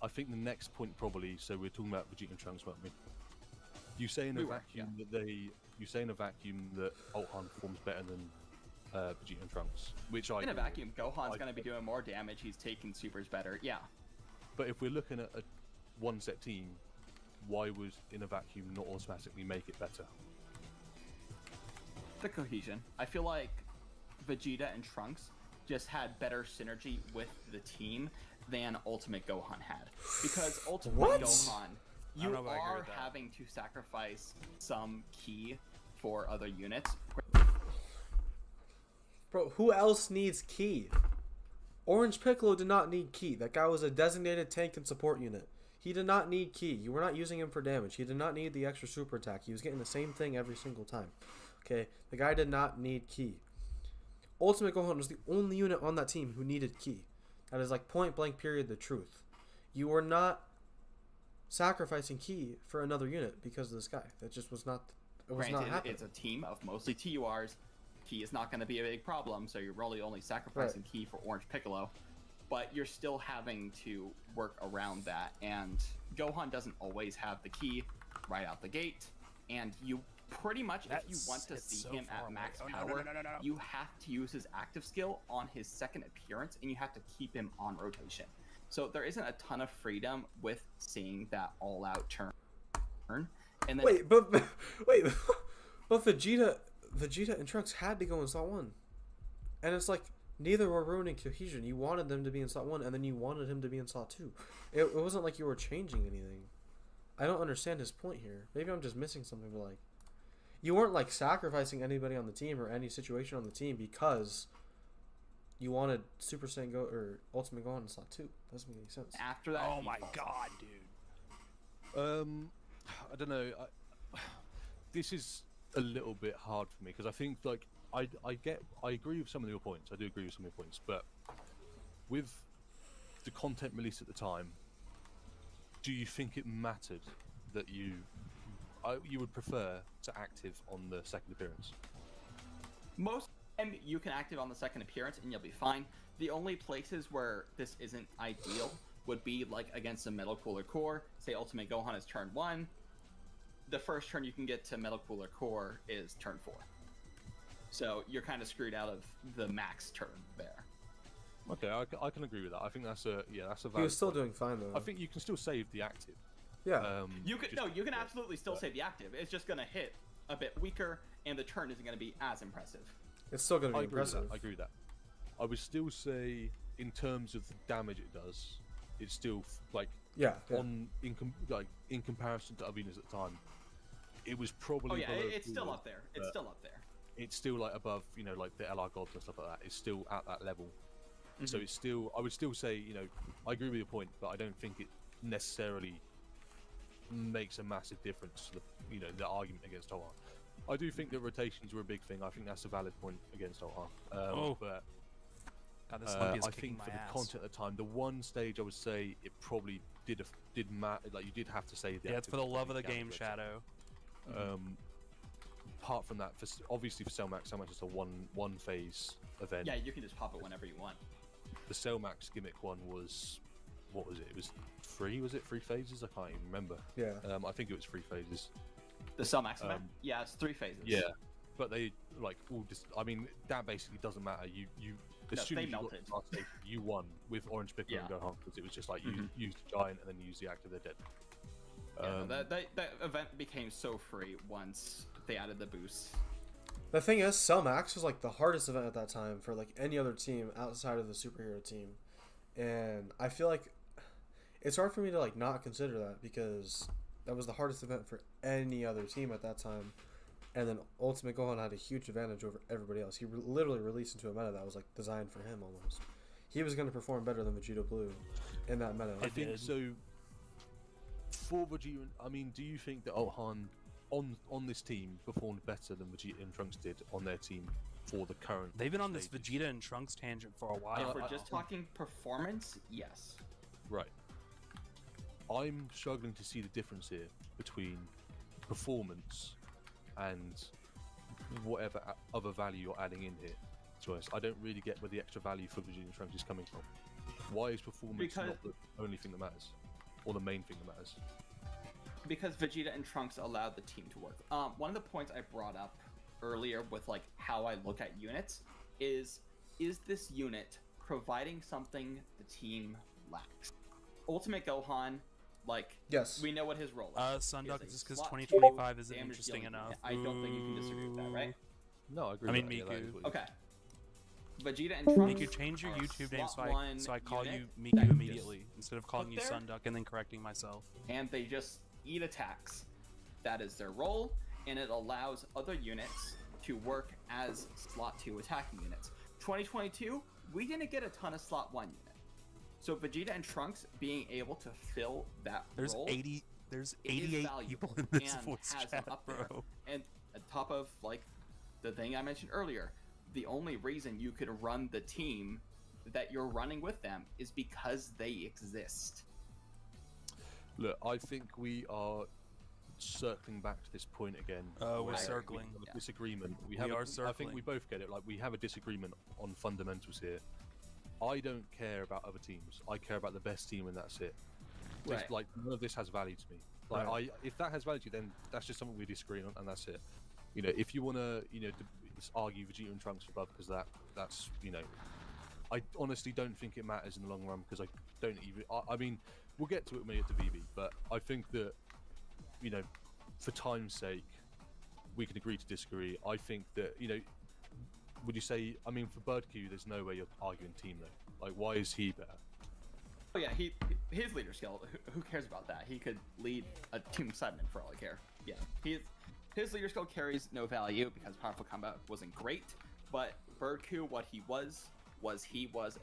I think the next point probably. So we're talking about Vegeta and Trunks, weren't we? You say in a We were, vacuum that Ultron performs better than Vegeta and Trunks, which I In a agree with. vacuum, Gohan's I- going to be doing more damage. He's taking supers better. Yeah. But if we're looking at a one set team, why would in a vacuum not automatically make it better? The cohesion. I feel like Vegeta and Trunks just had better synergy with the team than Ultimate Gohan had. Because Ultimate What? Gohan, I you don't know if I agree are with that. having to sacrifice some key for other units. Bro, who else needs Ki? Orange Piccolo did not need Ki. That guy was a designated tank and support unit. He did not need Ki. You were not using him for damage. He did not need the extra super attack. He was getting the same thing every single time. Okay? The guy did not need Ki. Ultimate Gohan was the only unit on that team who needed Ki. That is like point blank period the truth. You were not sacrificing key for another unit because of this guy. That just was not. It was Granted, not happening. it's a team of mostly TURs. Key is not going to be a big problem, so you're really only sacrificing Key for Orange Piccolo. But you're still having to work around that, and Gohan doesn't always have the Key right out the gate, and you pretty much, if you want to see him at max power, you have to use his active skill on his second appearance, and you have to keep him on rotation. So there isn't a ton of freedom with seeing that all-out turn. And then Wait, but Vegeta and Trunks had to go in slot 1, and it's like neither were ruining cohesion. You wanted them to be in slot 1, and then you wanted him to be in slot 2. It wasn't like you were changing anything. I don't understand his point here. Maybe I'm just missing something, but like, you weren't like sacrificing anybody on the team or any situation on the team because you wanted Super Saiyan Go or Ultimate Gohan in slot 2. Doesn't make any sense. after that, Oh he my falls god, off. dude. I don't know. This is a little bit hard for me because I think like I agree with some of your points. I do agree with some of your points, but with the content released at the time, do you think it mattered that you would prefer to active on the second appearance? Most time you can active on the second appearance and you'll be fine. The only places where this isn't ideal would be like against a Metal Cooler Core. Say Ultimate Gohan is turn 1. The first turn you can get to Metal Cooler Core is turn 4. So you're kind of screwed out of the max turn there. Okay, I can agree with that. I think that's a valid He was still point. doing fine though. I think you can still save the active. Yeah. You can absolutely still save the active. It's just gonna hit a bit weaker, and the turn isn't gonna be as impressive. It's still going to I be agree with that. impressive. I agree with that. I would still say, in terms of the damage it does, it's still like Yeah. in comparison to other units at the time, it was probably. Oh yeah, below it's still Cooler, up there. It's but still up there. It's still like above, like the LR gods and stuff like that. It's still at that level. So Mm-hmm. it's still. I would still say, I agree with your point, but I don't think it necessarily makes a massive difference to the argument against OR. I do think that rotations were a big thing. I think that's a valid point against OR. But God, this Olympia's I kicking think my for ass. the content at the time, the one stage I would say it probably did matter. Like you did have to save the. Yeah, it's for the active love of the before you game, counted it. Shadow. Apart from that, obviously for Cellmax is a one phase event. Yeah, you can just pop it whenever you want. The Cellmax gimmick one was, what was it? It was 3. Was it 3 phases? I can't even remember. Yeah. I think it was 3 phases. The Cell Max event? Yeah, it's 3 phases. Yeah, but they like all just. I mean, that basically doesn't matter. You as No, soon they as you got melted. to last stage, you won with Orange Piccolo and Yeah. Gohan because it was just like you use the giant and then you use the active. They're dead. Yeah, no, that event became so free once they added the boost. The thing is, Cellmax was like the hardest event at that time for like any other team outside of the superhero team, and I feel like it's hard for me to like not consider that because that was the hardest event for any other team at that time, and then Ultimate Gohan had a huge advantage over everybody else. He literally released into a meta that was like designed for him almost. He was going to perform better than Vegeta Blue in that meta. I think so. For Vegeta, I mean, do you think that Gohan on this team performed better than Vegeta and Trunks did on their team for the current? They've been on this stages? Vegeta and Trunks tangent for a If while. we're just talking performance, yes. Right. I'm struggling to see the difference here between performance and whatever other value you're adding in here. To be honest, I don't really get where the extra value for Vegeta and Trunks is coming from. Why is performance Because- not the only thing that matters, or the main thing that matters? Because Vegeta and Trunks allowed the team to work. One of the points I brought up earlier with like how I look at units is this unit providing something the team lacks? Ultimate Gohan, like, Yes. we know what his role is. Sunduck, He is a just because slot 2025 two isn't damage interesting dealing enough. unit. I don't think you can disagree with that, right? No, I agree. I with mean, that. Yeah, that Miku. is what it is. Okay. Vegeta and Trunks. Miku, change your are a YouTube name slot one so I call you unit Miku that immediately instead of calling you there. Sunduck and then correcting myself. And they just eat attacks. That is their role, and it allows other units to work as slot 2 attacking units. 2022, we didn't get a ton of slot 1 unit. So Vegeta and Trunks being able to fill that There's role 80. There's is 88 valuable people in this and voice has them chat, up there. bro. And on top of like the thing I mentioned earlier, the only reason you could run the team that you're running with them is because they exist. Look, I think we are circling back to this point again. We're where circling. We have a disagreement. We have are I think circling. we both get it. Like we have a disagreement on fundamentals here. I don't care about other teams. I care about the best team, and that's it. Right. Like none of this has value to me. Like Right. if that has value to you, then that's just something we disagree on, and that's it. You know, if you want to, argue Vegeta and Trunks above because that's I honestly don't think it matters in the long run because I don't even. I mean, we'll get to it when we get to VB, but I think that for time's sake, we can agree to disagree. I think that would you say? I mean, for Birdcue, there's no way you're arguing team though. Like, why is he better? Oh yeah, his leader skill. Who cares about that? He could lead a team of 7 for all I care. Yeah, his leader skill carries no value because powerful combat wasn't great. But Birdcue, what he was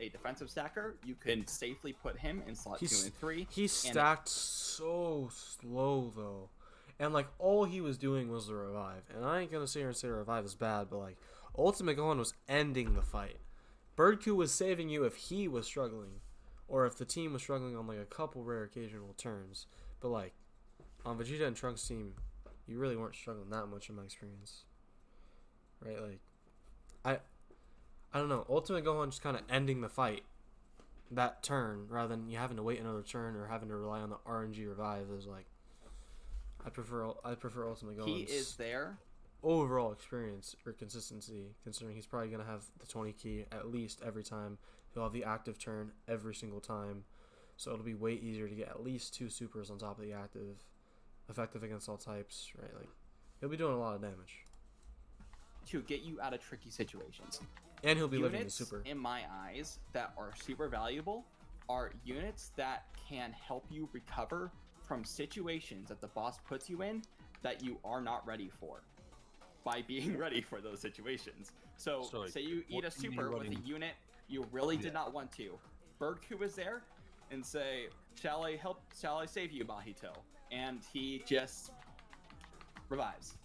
a defensive stacker. You can safely put him in slot 2 and 3. He stacked so slow though, and like all he was doing was the revive. And I ain't gonna sit here and say revive is bad, but like Ultimate Gohan was ending the fight. Birdcue was saving you if he was struggling, or if the team was struggling on like a couple rare occasional turns. But like on Vegeta and Trunks' team, you really weren't struggling that much in my experience, right? Like I don't know. Ultimate Gohan just kind of ending the fight that turn rather than you having to wait another turn or having to rely on the RNG revive is like I prefer Ultimate Gohan's he is there. overall experience or consistency, considering he's probably gonna have the 20 key at least every time. He'll have the active turn every single time, so it'll be way easier to get at least 2 supers on top of the active, effective against all types, right? Like he'll be doing a lot of damage, To get you out of tricky situations. and he'll be living the Units, super. in my eyes, that are super valuable are units that can help you recover from situations that the boss puts you in that you are not ready for by being ready for those situations. So, Sorry, say you eat what a team are you super with a running? unit you really did Yeah. not want to. Birdcue is there and say, shall I save you, Mahito? And he just revives.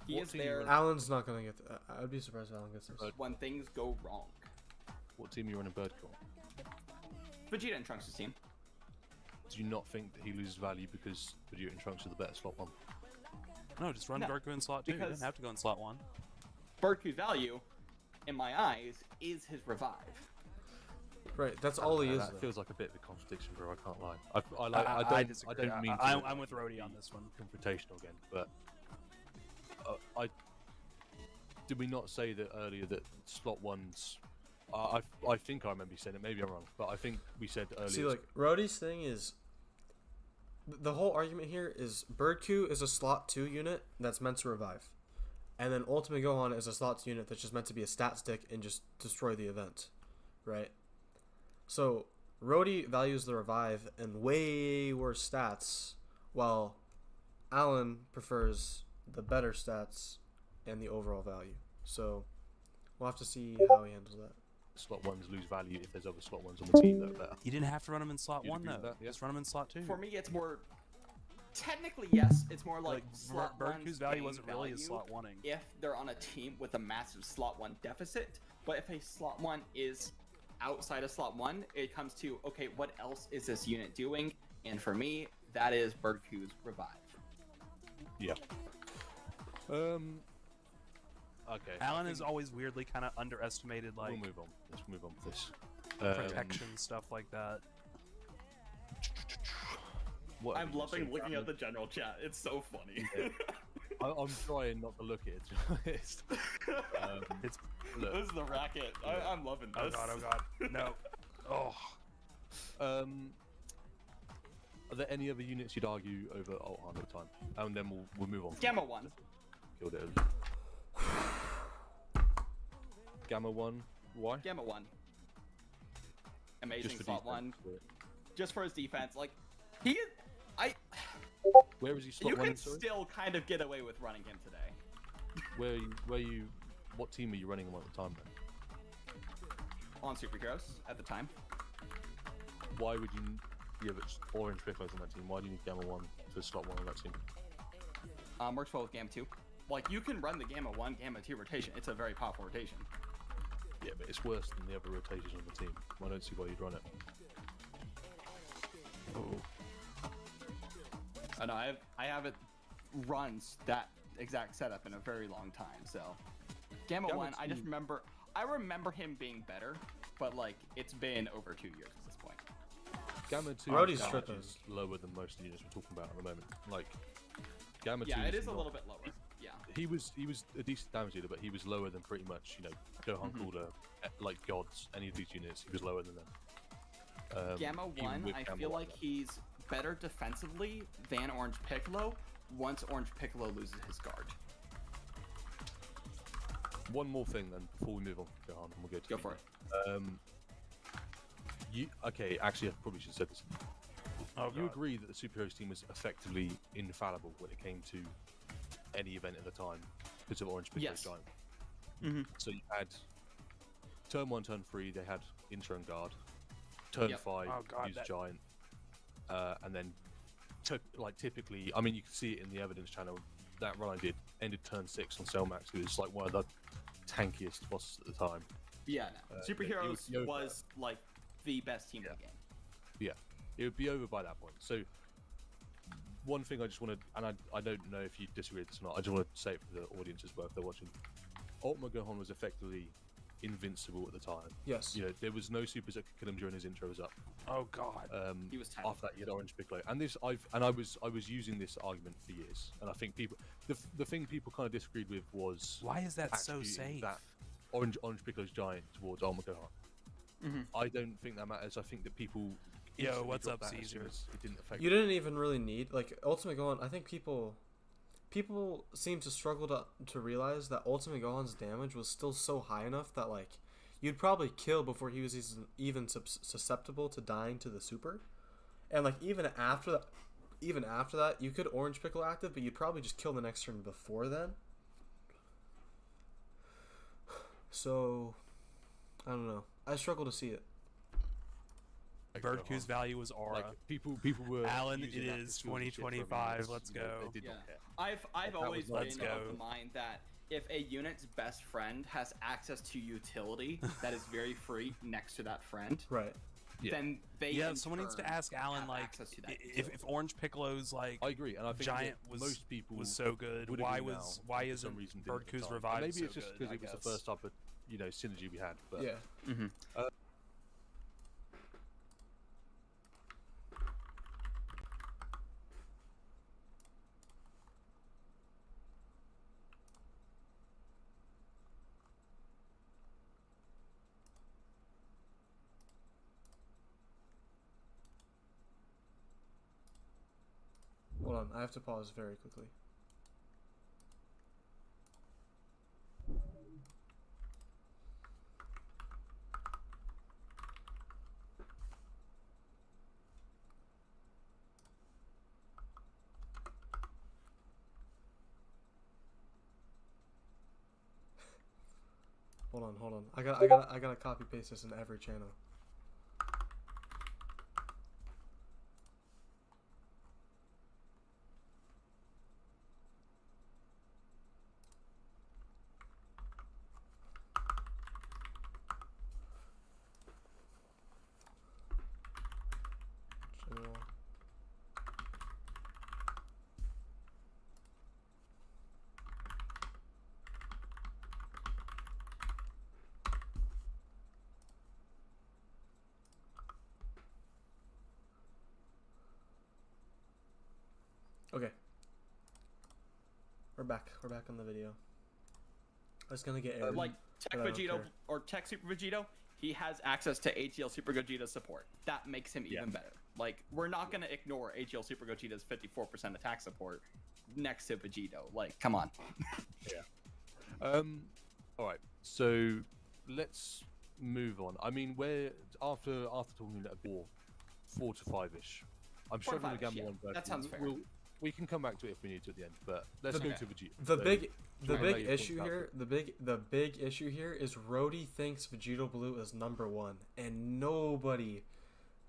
He What is team there are- Alan's not gonna get. I'd be surprised if Alan gets this. when things go wrong. What team are you running Birdcue? Vegeta and Trunks' team. Do you not think that he loses value because Vegeta and Trunks are the better slot one? No, just run No, Goku in slot 2. You don't because- have to go in slot 1. Birdcue's value, in my eyes, is his revive. Right, that's all he is. That though. feels like a bit of a contradiction, bro. I can't lie. I disagree. don't mean to I'm with Rody on this one. confrontational again, but did we not say that earlier that slot ones? I think I remember you saying it. Maybe I'm wrong, but I think we said earlier. See, like Roddy's thing is the whole argument here is Birdcue is a slot 2 unit that's meant to revive, and then Ultimate Gohan is a slot 2 unit that's just meant to be a stat stick and just destroy the event, right? So Rody values the revive and way worse stats, while Alan prefers the better stats and the overall value. So we'll have to see how he handles that. slot ones lose value if there's other slot ones on the team that are better. You didn't have to run them in slot You'd 1 agree though. with that, yeah? Just run them in slot 2. For me, it's more. Technically, yes, it's more like slot Birdcue's one's value gain wasn't really a value slot 1ing. if they're on a team with a massive slot 1 deficit. But if a slot 1 is outside of slot 1, it comes to, okay, what else is this unit doing? And for me, that is Birdcue's revive. Yeah. Okay. Alan is always weirdly kind of underestimated, like We'll move on. Let's move on with this. protection stuff like that. What have I'm you loving said, looking Alan? at the general chat. It's so funny. Yeah. I'm trying not to look at it, to be honest. It's Look, This is the racket. I'm loving oh this. god, no. Oh, are there any other units you'd argue over Alt at the time? And then we'll move on. from Gamma that. 1. Killed it. Gamma 1. Why? Gamma 1. Amazing Just for slot 1. defense. Just for his defense. Like, Where is he slot you one? can Sorry. still kind of get away with running him today. What team are you running him at the time then? On Superheroes at the time. Why would you? Yeah, but it's Orange Piccolo's on that team. Why do you need Gamma 1 to slot 1 on that team? Works well with Gamma 2. Like, you can run the Gamma 1, Gamma 2 rotation. It's a very powerful rotation. Yeah, but it's worse than the other rotations on the team. I don't see why you'd run it. And I haven't run that exact setup in a very long time. So Gamma 1, I just remember him being better, but like it's been over 2 years at this point. Gamma 2 Brody's damage tripping. is lower than most units we're talking about at the moment. Like Gamma 2. Yeah, it is a not- little bit lower. Yeah. He was a decent damage dealer, but he was lower than pretty much Gohan Calder, like gods. Any of these units, he was lower than them. Gamma even 1, with I Gamma feel 1, like he's better defensively than Orange Piccolo once Orange Piccolo loses his guard. One more thing then before we move on from Gohan, and we'll go to Go for it. Actually, I probably should have said this. Oh, You God. agree that the superheroes team was effectively infallible when it came to any event at the time because of Orange Piccolo's Yes. Giant. Mm-hmm. So you had turn 1, turn 3, they had intro and guard. Turn Yep. 5, Oh, God, use that- Giant. And then, typically, I mean, you can see it in the evidence channel. That run I did ended turn 6 on Cellmax, who was like one of the tankiest bosses at the time. Yeah, no. Superheroes it would- was like the best team in the game. Yeah, it would be over by that point. So, one thing I just want to, and I don't know if you disagree with this or not, I just want to say it for the audience as well if they're watching. Ultimate Gohan was effectively invincible at the time. Yes. There was no supers that could kill him during his intros up. Oh God. He was tiny. After that, you had Orange Piccolo, and I was using this argument for years, and I think people, the thing people kind of disagreed with was Why is that so attributing safe? that Orange Piccolo's Giant towards Ultimate Gohan. Mm-hmm. I don't think that matters. I think that people. Yo, instantly what's dropped up, that as soon Caesar? as It didn't affect. You didn't even really need like Ultimate Gohan. I think people seem to struggle to realize that Ultimate Gohan's damage was still so high enough that like you'd probably kill before he was even susceptible to dying to the super, and like even after that, you could Orange Piccolo active, but you'd probably just kill the next turn before then. So, I don't know. I struggle to see it. Bird Q's value was aura. Like people were. Alan, using it that is as tools and shit for 2025, minutes, let's They go. did Yeah. not care. I've That always was been Let's of go. the mind that if a unit's best friend has access to utility that is very free next to that friend, Right. Yeah. then they Yeah, in someone needs to turn ask Alan have like access to that if utility. Orange Piccolo's like I agree, and I think Giant that was most people was so good, would why agree now, was and why for isn't some reason didn't Bird at the Q's time. revive Maybe so it's just good, because I it was the guess. first type of synergy we had. But Yeah. Mm-hmm. Hold on. I have to pause very quickly. Hold on. I gotta copy paste this in every channel. Channel. Okay. We're back. We're back on the video. I was gonna get aired. Like Tech but I don't Vegito care. or Tech Super Vegito, he has access to ATL Super Gogeta support. That makes him even better. Like, we're not gonna ignore ATL Super Gogeta's 54% attack support next to Vegito. Like, come on. All right, so let's move on. I mean, we're after talking about 4 to 5-ish. I'm 4 to struggling with 5-ish, Gamma yeah. 1. But That sounds fair. We can come back to it if we need to at the end. But let's The- go to Vegeta. The So, big Alright, now you issue think here, the big issue here is Rhodey thinks Vegito Blue is number 1, and nobody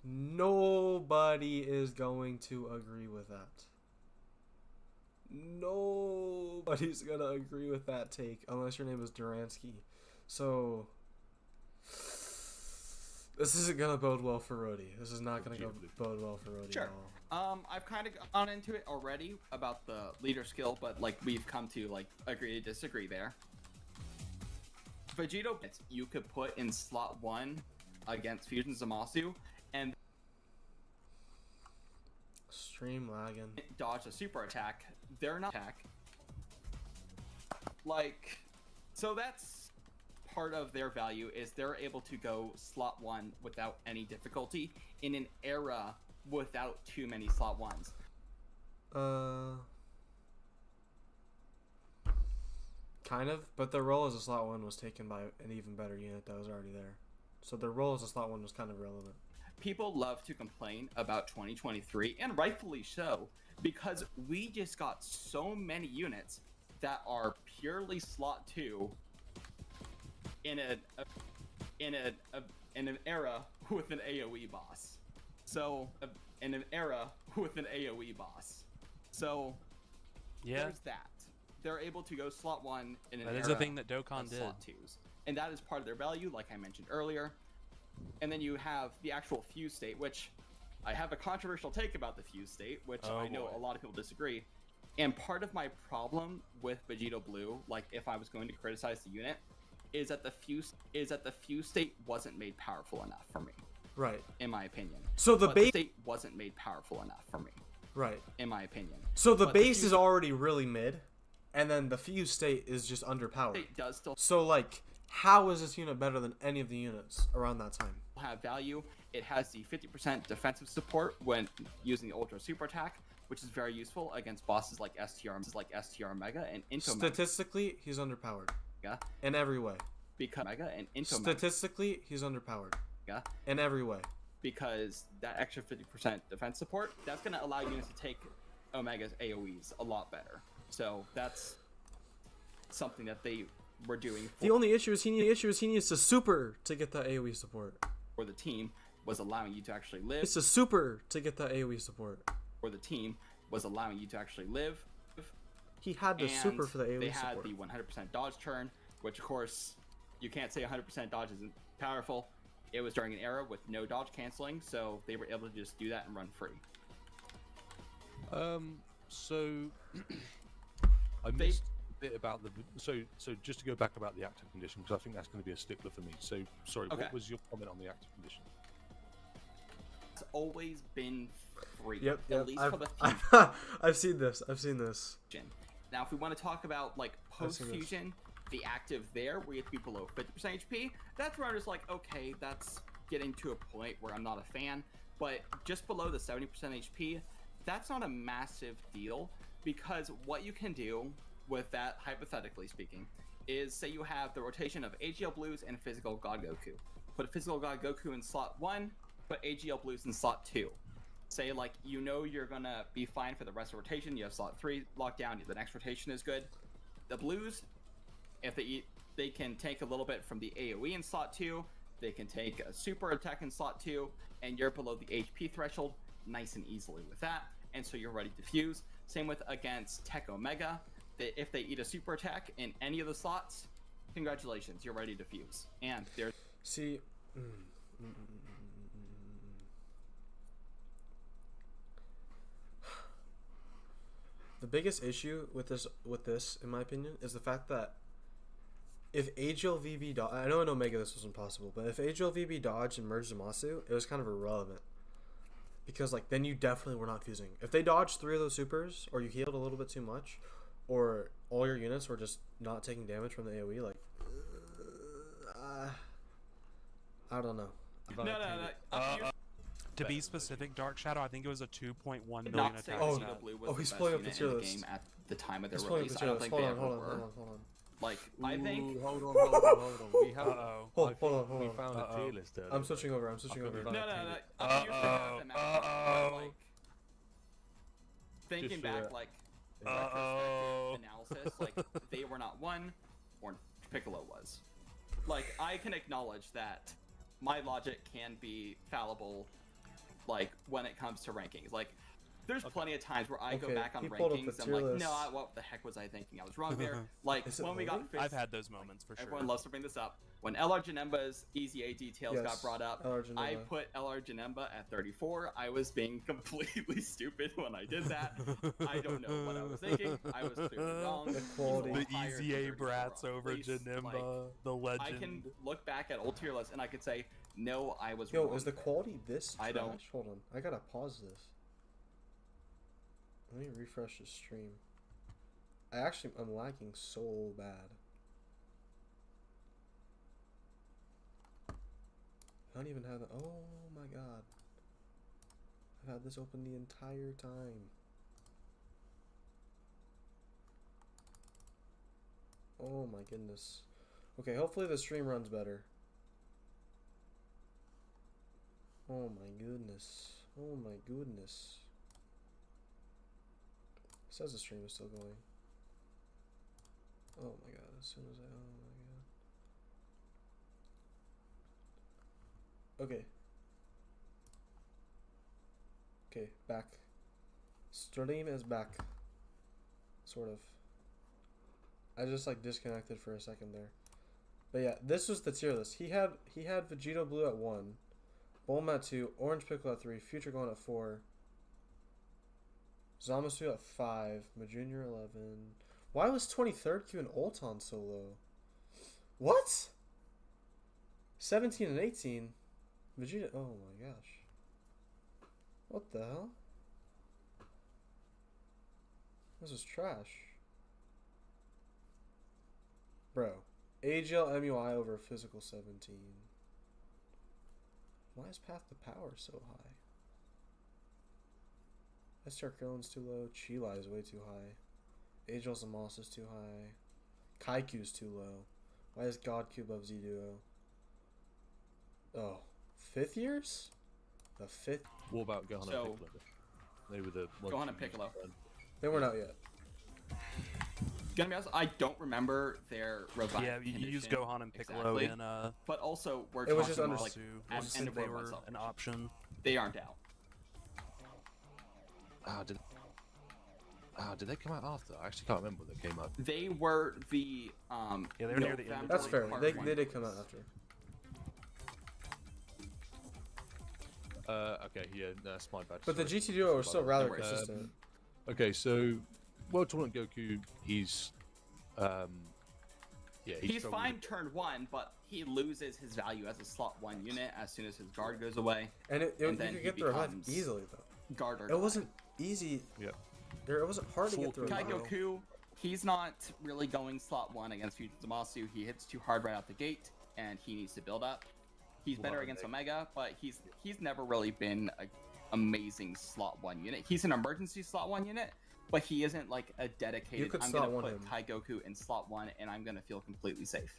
is going to agree with that. Nobody's gonna agree with that take unless your name is Duransky. So this isn't gonna bode well for Rhodey. This is not gonna Vegito Blue. bode well for Rhodey Sure. at all. I've kind of gone into it already about the leader skill, but like we've come to like agree to disagree there. Vegito, you could put in slot 1 against Fusion Zamasu and Stream lagging. dodge a super attack. They're not attack. Like, so that's part of their value is they're able to go slot 1 without any difficulty in an era without too many slot 1s. Kind of, but their role as a slot 1 was taken by an even better unit that was already there. So their role as a slot 1 was kind of irrelevant. People love to complain about 2023, and rightfully so, because we just got so many units that are purely slot 2 in an era with an AoE boss. So in an era with an AoE boss. So Yeah. there's that. They're able to go slot 1 in an That era is a thing that Dokkan of did. slot 2s. And that is part of their value, like I mentioned earlier. And then you have the actual fuse state, which I have a controversial take about the fuse state, which Oh, I know boy. a lot of people disagree. And part of my problem with Vegito Blue, like if I was going to criticize the unit, is that the fuse state wasn't made powerful enough for me, Right. in my opinion. So the But base. state wasn't made powerful enough for me, Right. in my opinion. So the But base fuse is already really mid, and then the fuse state is just underpowered. state does still So like, how is this unit better than any of the units around that time? have value. It has the 50% defensive support when using the Ultra Super Attack, which is very useful against bosses like STR Mega and Into Statistically, he's underpowered Mega, in every way. because Mega and Into Statistically, he's underpowered Mega, in every way. because that extra 50% defense support, that's going to allow units to take Omega's AoEs a lot better. So that's something that they were doing The only issue is he needs to super to get that AoE support. for the team, was allowing you to actually live. It's a super to get that AoE support. For the team, was allowing you to actually live. He had the And super for the AoE they had support. the 100% dodge turn, which of course you can't say 100% dodge isn't powerful. It was during an era with no dodge canceling, so they were able to just do that and run free. So I They- missed a bit about the so just to go back about the active condition, because I think that's going to be a stickler for me. So sorry, Okay. what was your comment on the active condition? It's always been free, Yep. at least for the I've seen this. fusion. Now, if we want to talk about like I've seen this. post-fusion, the active there, where you have to be below 50% HP, that's where I'm just like, okay, that's getting to a point where I'm not a fan. But just below the 70% HP, that's not a massive deal, because what you can do with that, hypothetically speaking, is say you have the rotation of AGL Blues and Physical God Goku. Put Physical God Goku in slot 1, put AGL Blues in slot 2. Say, like, you know you're gonna be fine for the rest of the rotation, you have slot 3 locked down, the next rotation is good. The Blues, if they can take a little bit from the AoE in slot 2, they can take a super attack in slot 2, and you're below the HP threshold nice and easily with that, and so you're ready to fuse. Same with against Tech Omega. If they eat a super attack in any of the slots, congratulations, you're ready to fuse. And there's See, the biggest issue with this, in my opinion, is the fact that if AGL VB dodge, I know in Omega this was impossible, but if AGL VB dodged and merged Zamasu, it was kind of irrelevant. Because like then you definitely were not fusing. If they dodged 3 of those supers, or you healed a little bit too much, or all your units were just not taking damage from the AoE, like I don't know. no. To be specific, Dark Shadow, I think it was a 2.1 Did million not say attack Oh, stat. Vegeta Blue was oh, the he's best pulling up the unit tier in the list. game at the time of their Let's play release. with I the don't tier think list. they Hold ever on, were. hold on. Like, I think. Ooh, hold on. We have Uh-oh. I think Hold on. we found a tier list earlier. I'm switching over. I'm switching I over. think No, we found a tier list. I used to have them out, but, like, thinking Just back, for- like, Uh-oh. retrospective analysis, like, they were not one, or Piccolo was. Like, I can acknowledge that my logic can be fallible, like, when it comes to rankings. Like, there's plenty of times where I go Okay, back on he pulled up the rankings. I'm tier like, list. no, what the heck was I thinking? I was wrong there. Like Is it when we got loading? fixed, I've had those moments for sure. everyone loves to bring this up. When LR Janemba's Easy A details Yes, got brought up, LR I Janemba. put LR Janemba at 34. I was being completely stupid when I did that. I don't know what I was thinking. I was clearly wrong. The He's a quality. lot The higher Easy than A 34 brats on over release. Janemba, Like, the legend. I can look back at old tier lists and I could say, no, I was Yo, wrong. is the quality this I trash? don't- Hold on, I gotta pause this. Let me refresh the stream. I'm lagging so bad. I don't even have the. Oh my god. I've had this open the entire time. Oh my goodness. Okay, hopefully the stream runs better. Oh my goodness. Oh my goodness. It says the stream is still going. Oh my god, as soon as I. Oh my god. Okay. Okay, back. Stream is back. Sort of. I just like disconnected for a second there. But yeah, this was the tier list. He had Vegito Blue at 1, Bulma at 2, Orange Pickle at 3, Future Going at 4, Zamasu at 5, Majunior 11. Why was 23rd Q and Ulton so low? What? 17 and 18? Vegeta. Oh my gosh. What the hell? This is trash. Bro. AGL MUI over Physical 17. Why is Path to Power so high? SR Krillin's too low. Chilai is way too high. AGL Zamos is too high. Kaiku's too low. Why is God Q above Z Duo? Oh. 5th years? The 5th? What about Gohan So- and Piccolo? They were the ones Gohan you and Piccolo. used then. They weren't out yet. Gonna be honest, I don't remember their revive. Yeah, you use condition Gohan and Piccolo exactly, in but also we're It was talking just about under- like Su. at Once end of they World were Wide an Celebration. option. They aren't out. Did they come out after? I actually can't remember what they came out. They were the Yeah, they were near the end. November That's fair. part They one. did come out after. Okay, yeah, that's my bad. But the sorry. GT Duo are still rather No worries. consistent. Okay, so World Tournament Goku, he's He's struggled fine with- turn 1, but he loses his value as a slot 1 unit as soon as his guard goes away. And And you then could he get the revive becomes easily, though. Guard or It wasn't easy. Yeah. It wasn't hard to get the Kai revive. Goku, he's not really going slot 1 against Fusion Zamasu. He hits too hard right out the gate, and he needs to build up. He's better Wow, against Nick. Omega, but he's never really been an amazing slot 1 unit. He's an emergency slot 1 unit, but he isn't like a dedicated. could I'm slot gonna one put him. Kai Goku in slot 1, and I'm gonna feel completely safe.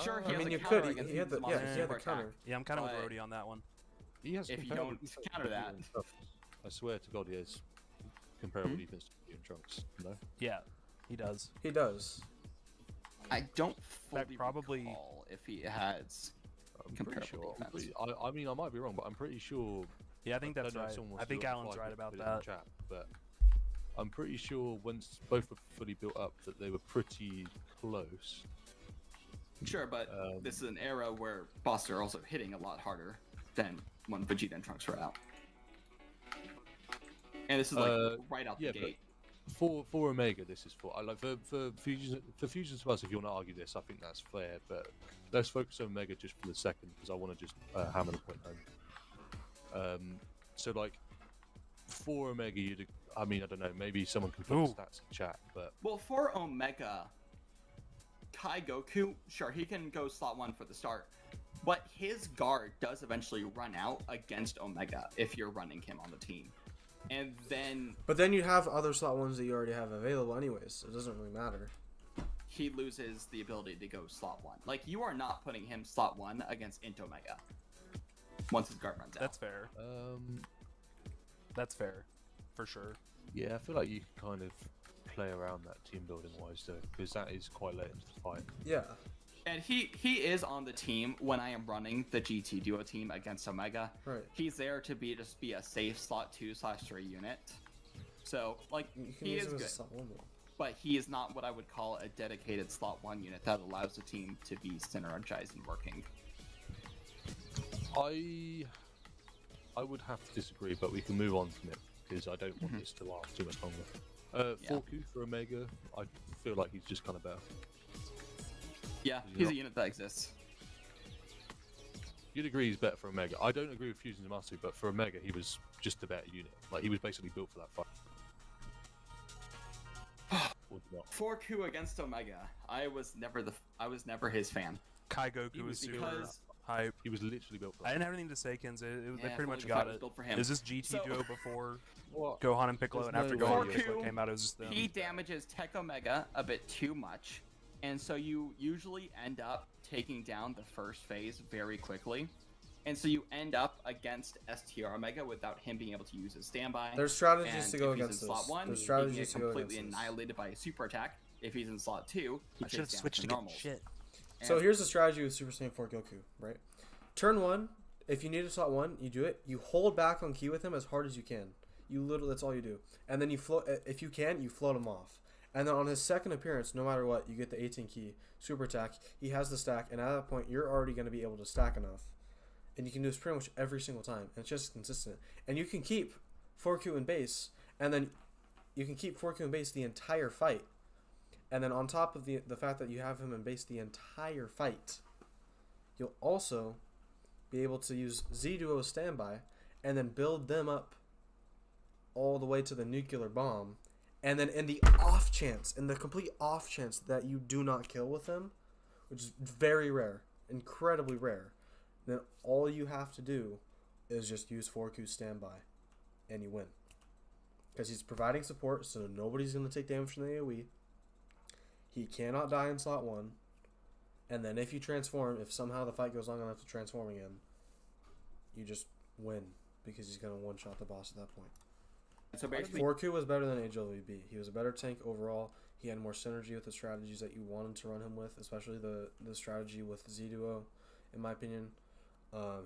Sure, he I has mean, a you counter could. against He had the Fusion yeah. Zamasu He had the super counter. attack. Yeah, I'm kind of with But- Rody on that one. He has If you comparable don't defense counter to that. and Trunks. I swear to God, he has comparable defense to Goku and Trunks. No. Yeah, he does. He does. I don't fact, fully probably- recall if he has. I'm pretty Comparable sure. defense. I mean, I might be wrong, but I'm pretty sure. Yeah, I think don't that's know if right. someone wants I to think look Alan's like right it, about put it in the that. Chat, but I'm pretty sure once both were fully built up, that they were pretty close. Sure, but this is an era where bosses are also hitting a lot harder than when Vegeta and Trunks were out. And this is like right out yeah, the but gate. For Omega, this is for I like for Fusion Spurs. If you want to argue this, I think that's fair. But let's focus on Omega just for the second, because I want to just hammer the point home. So like for Omega, I mean, I don't know. Maybe someone can put Ooh. the stats in chat, but Well, for Omega, Kai Goku, sure, he can go slot 1 for the start. But his guard does eventually run out against Omega if you're running him on the team. And then But then you have other slot ones that you already have available, anyways. So it doesn't really matter. he loses the ability to go slot 1. Like, you are not putting him slot 1 against Int Omega once his guard runs out. That's fair. That's fair, for sure. yeah, I feel like you can kind of play around that team building wise though, because that is quite late into the fight. Yeah. And he is on the team when I am running the GT Duo team against Omega. Right. He's there to just be a safe slot 2/3 unit. So like You can he use is him as good, a slot one though. but he is not what I would call a dedicated slot 1 unit that allows the team to be synergized and working. I would have to disagree, but we can move on from it because I don't want this to last too much longer. Forku for Omega, I feel like he's just kind of better. Yeah, He's he's not- a unit that exists. You'd agree he's better for Omega. I don't agree with Fusion Zamasu, but for Omega, he was just a better unit. Like, he was basically built for that fight. Or not. 4Q against Omega. I was never his fan. Kai Goku was super Because hype. He was literally built for I that. didn't have anything to say, Kenzie. They Yeah, pretty much Fully got Fight was it. built for him. Is this GT So- duo before What? Gohan and Piccolo, and There's after no Gohan way. just, like, Forku, came out as them? he damages Tech Omega a bit too much, and so you usually end up taking down the first phase very quickly. And so you end up against STR Omega without him being able to use his standby. There's strategies and to go if he's against in slot this. 1, There's he strategies can to get go completely against this. annihilated by a super attack. If he's in slot 2, he I should have takes down switched to get normals. shit. So And- here's the strategy with Super Saiyan 4 Goku, right? Turn 1, if you need a slot 1, you do it. You hold back on ki with him as hard as you can. You literally, that's all you do. And then you float, if you can, you float him off. And then on his second appearance, no matter what, you get the 18 ki, super attack. He has the stack, and at that point, you're already going to be able to stack enough. And you can do this pretty much every single time. And it's just consistent. And you can keep 4Q in base, and then you can keep 4Q in base the entire fight. And then on top of the fact that you have him in base the entire fight, you'll also be able to use Z-Duo standby and then build them up all the way to the nuclear bomb. And then in the off chance, in the complete off chance that you do not kill with him, which is very rare, incredibly rare, then all you have to do is just use 4Q standby and you win. Because he's providing support, so nobody's going to take damage from the AoE. He cannot die in slot 1. And then if you transform, if somehow the fight goes long enough to transform again, you just win. Because he's going to one-shot the boss at that point. So basically, 4Q was better than HLVB. He was a better tank overall. He had more synergy with the strategies that you wanted to run him with, especially the strategy with Z-Duo, in my opinion.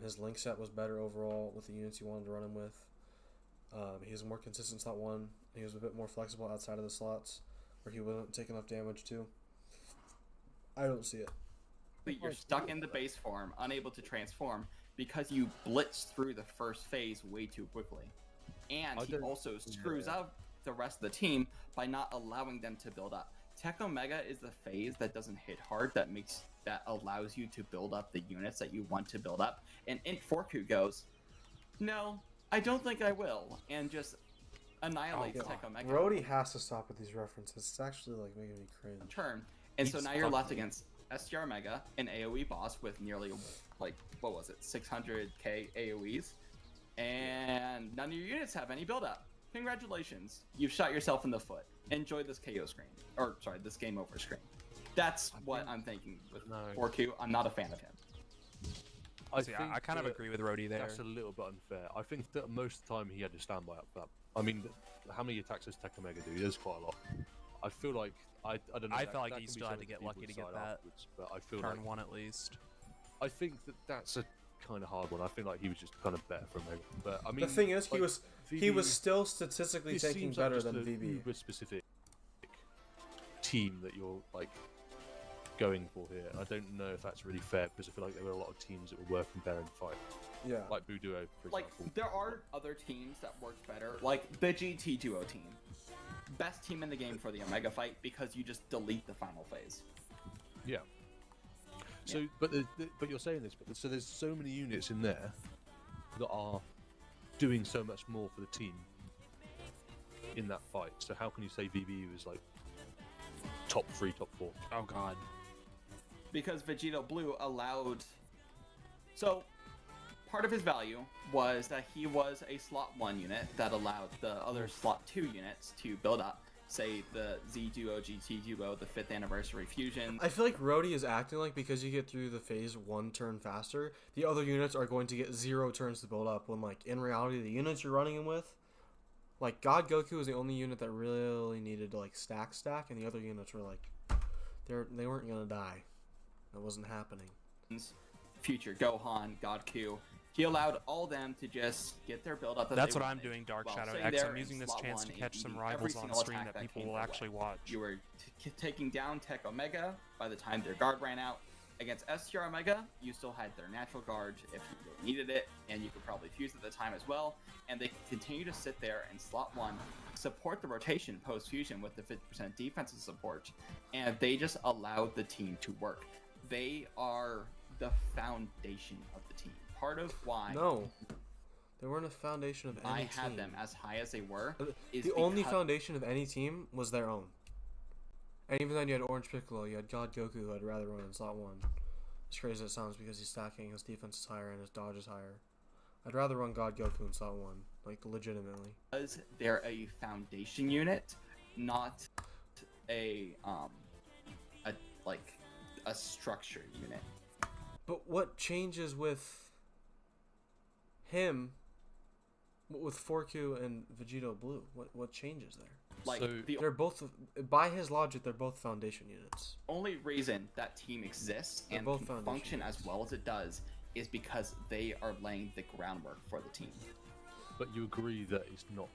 His link set was better overall with the units you wanted to run him with. He was a more consistent slot 1. He was a bit more flexible outside of the slots, where he wouldn't take enough damage too. I don't see it. you're stuck in the base form, unable to transform, because you blitz through the first phase way too quickly. And I he don't- also screws yeah. out the rest of the team by not allowing them to build up. Tech Omega is the phase that doesn't hit hard, that allows you to build up the units that you want to build up. And Int Forku goes, no, I don't think I will, and just annihilates Yeah. Tech Omega. Brody has to stop with these references. It's actually like making me cringe. Turn. And so He's now you're left fucking- against STR Mega, an AoE boss with nearly, like, what was it, 600k AoEs, and none of your units have any build up. Congratulations, you've shot yourself in the foot. Enjoy this KO screen, or sorry, this game over screen. That's what I'm thinking with No. 4Q. I'm not a fan of him. See, I kind of that agree with Rhodey there. That's a little bit unfair. I think that most of the time he had to stand by up that. I mean, how many attacks does Tech Omega do? There's quite a lot. I feel like I don't know. I that- felt like that he can be still had to something get people lucky to get decide that afterwards, but I feel Turn like 1 at least. I think that's a kind of hard one. I feel like he was just kind of better for Omega. But I mean, The thing is, he like, was VB still statistically this taking seems like better just than a VB. uber specific team that you're like going for here. I don't know if that's really fair because I feel like there were a lot of teams that were working better in the fight, Yeah. like Buduo, for Like, example. there are other teams that worked better, like the GT Duo team. Best team in the game for the Omega fight because you just delete the final phase. Yeah. So, but but you're saying this, but so there's so many units in there that are doing so much more for the team in that fight. So how can you say VB was like top 3, top 4? Oh god. Because Vegito Blue allowed. So, part of his value was that he was a slot 1 unit that allowed the other slot 2 units to build up. Say the Z Duo, GT Duo, the 5th anniversary fusion. I feel like Rhodey is acting like because you get through the phase 1 turn faster, the other units are going to get 0 turns to build up. When like in reality, the units you're running him with, like God Goku was the only unit that really needed to like stack, and the other units were like, they weren't gonna die. That wasn't happening. Future Gohan, God Q, He allowed all them to just get their build up. That's what I'm doing, Dark while Shadow sitting X. there I'm in using this slot chance one to and catch some eating rivals every on single stream attack that people came will their actually way. watch. You were taking down Tech Omega by the time their guard ran out. Against STR Omega, you still had their natural guard if you really needed it, and you could probably fuse at the time as well. And they could continue to sit there in slot 1, support the rotation post-fusion with the 50% defensive support, and they just allowed the team to work. They are the foundation of the team. Part of why No. They weren't a foundation of any I team. had them as high as they were is The only because- foundation of any team was their own. And even then, you had Orange Piccolo, you had God Goku, who I'd rather run in slot 1. As crazy as it sounds, because he's stacking, his defense is higher, and his dodge is higher. I'd rather run God Goku in slot 1, like, legitimately. because they're a foundation unit, not a structure unit. But what changes with him, with 4Q and Vegito Blue? What changes there? Like So- the They're both, by his logic, they're both foundation units. only reason that team exists They're and both can foundation function as units. well as it does is because they are laying the groundwork for the team. But you agree that it's not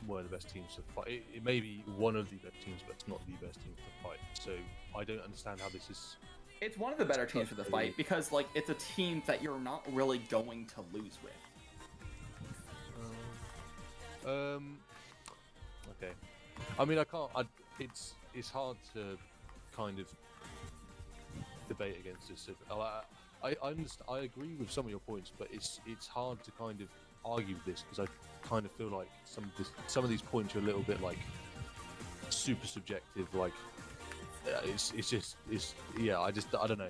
one of the best teams to fight. It may be one of the best teams, but it's not the best team to fight. So I don't understand how this is. It's one of the better teams for the fight because like it's a team that you're not really going to lose with. Okay. I mean, I can't. It's hard to kind of debate against this. I agree with some of your points, but it's hard to kind of argue with this because I kind of feel like some of these points are a little bit like super subjective. Like I don't know.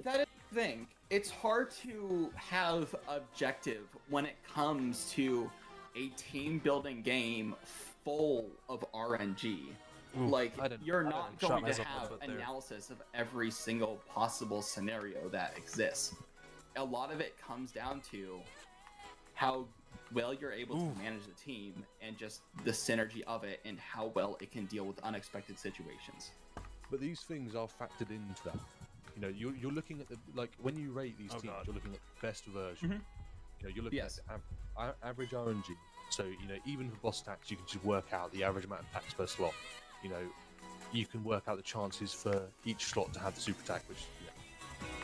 That is the thing. It's hard to have objective when it comes to a team building game full of RNG. Like I don't- you're I not shot going to myself in the have foot there. analysis of every single possible scenario that exists. A lot of it comes down to how well you're able to manage the team and just the synergy of it and how well it can deal with unexpected situations. But these things are factored into that. You know, you're looking at the like when you rate these teams, God. you're looking at best version. You know, you're looking Yes. at average RNG. So you know, even for boss attacks, you can just work out the average amount of attacks per slot. You know, you can work out the chances for each slot to have the super attack, which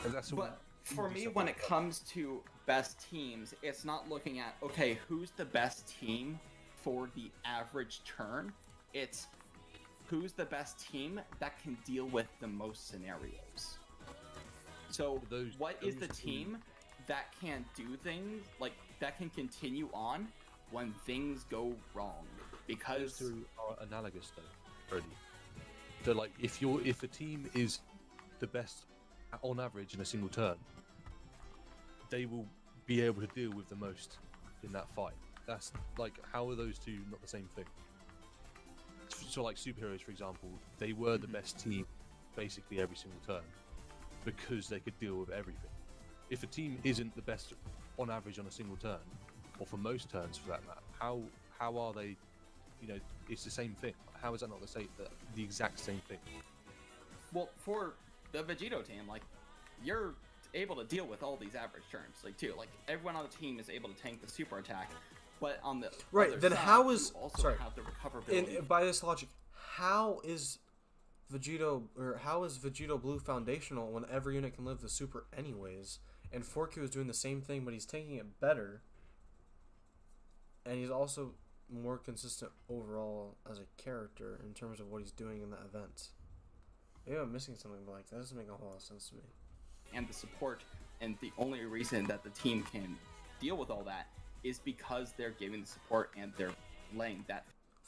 and that's all. But for me, when it comes to best teams, it's not looking at, okay, who's the best team for the average turn? It's who's the best team that can deal with the most scenarios. So, what is the team that can do things, like, that can continue on when things go wrong? Those Because two are analogous though, already. So like, if a team is the best on average in a single turn, they will be able to deal with the most in that fight. That's like, how are those two not the same thing? So like superheroes, for example, they were the best team basically every single turn because they could deal with everything. If a team isn't the best on average on a single turn, or for most turns for that matter, how are they? You know, it's the same thing. How is that not the exact same thing? well, for the Vegito team, like, you're able to deal with all these average turns, like, too. Like, everyone on the team is able to tank the super attack, but on the Right, other then side, how is- you also sorry. have the recoverability. By this logic, how is Vegito Blue foundational when every unit can live the super anyways? And 4Q is doing the same thing, but he's taking it better. And he's also more consistent overall as a character in terms of what he's doing in the event. Maybe I'm missing something, but like that doesn't make a whole lot of sense to me. And the support, and the only reason that the team can deal with all that is because they're giving the support and they're laying that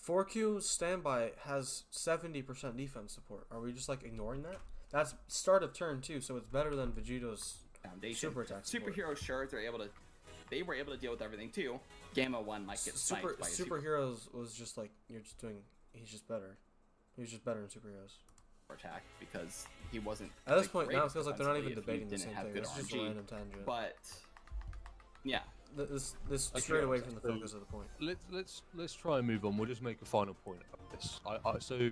4Q standby has 70% defense support. Are we just like ignoring that? That's start of turn 2, so it's better than Vegito's foundation. super attack support. Superhero, sure, they were able to deal with everything too. Gamma 1 might get sniped by a Superheroes was just like he's just better. He was just better in superheroes. super attack because he wasn't. At this the point, now it greatest feels like they're not even defensively if he debating the didn't same have thing. good It's just a RNG. random tangent. But yeah, This Okay, straight away from the so- focus of the point. Let's try and move on. We'll just make a final point about this. So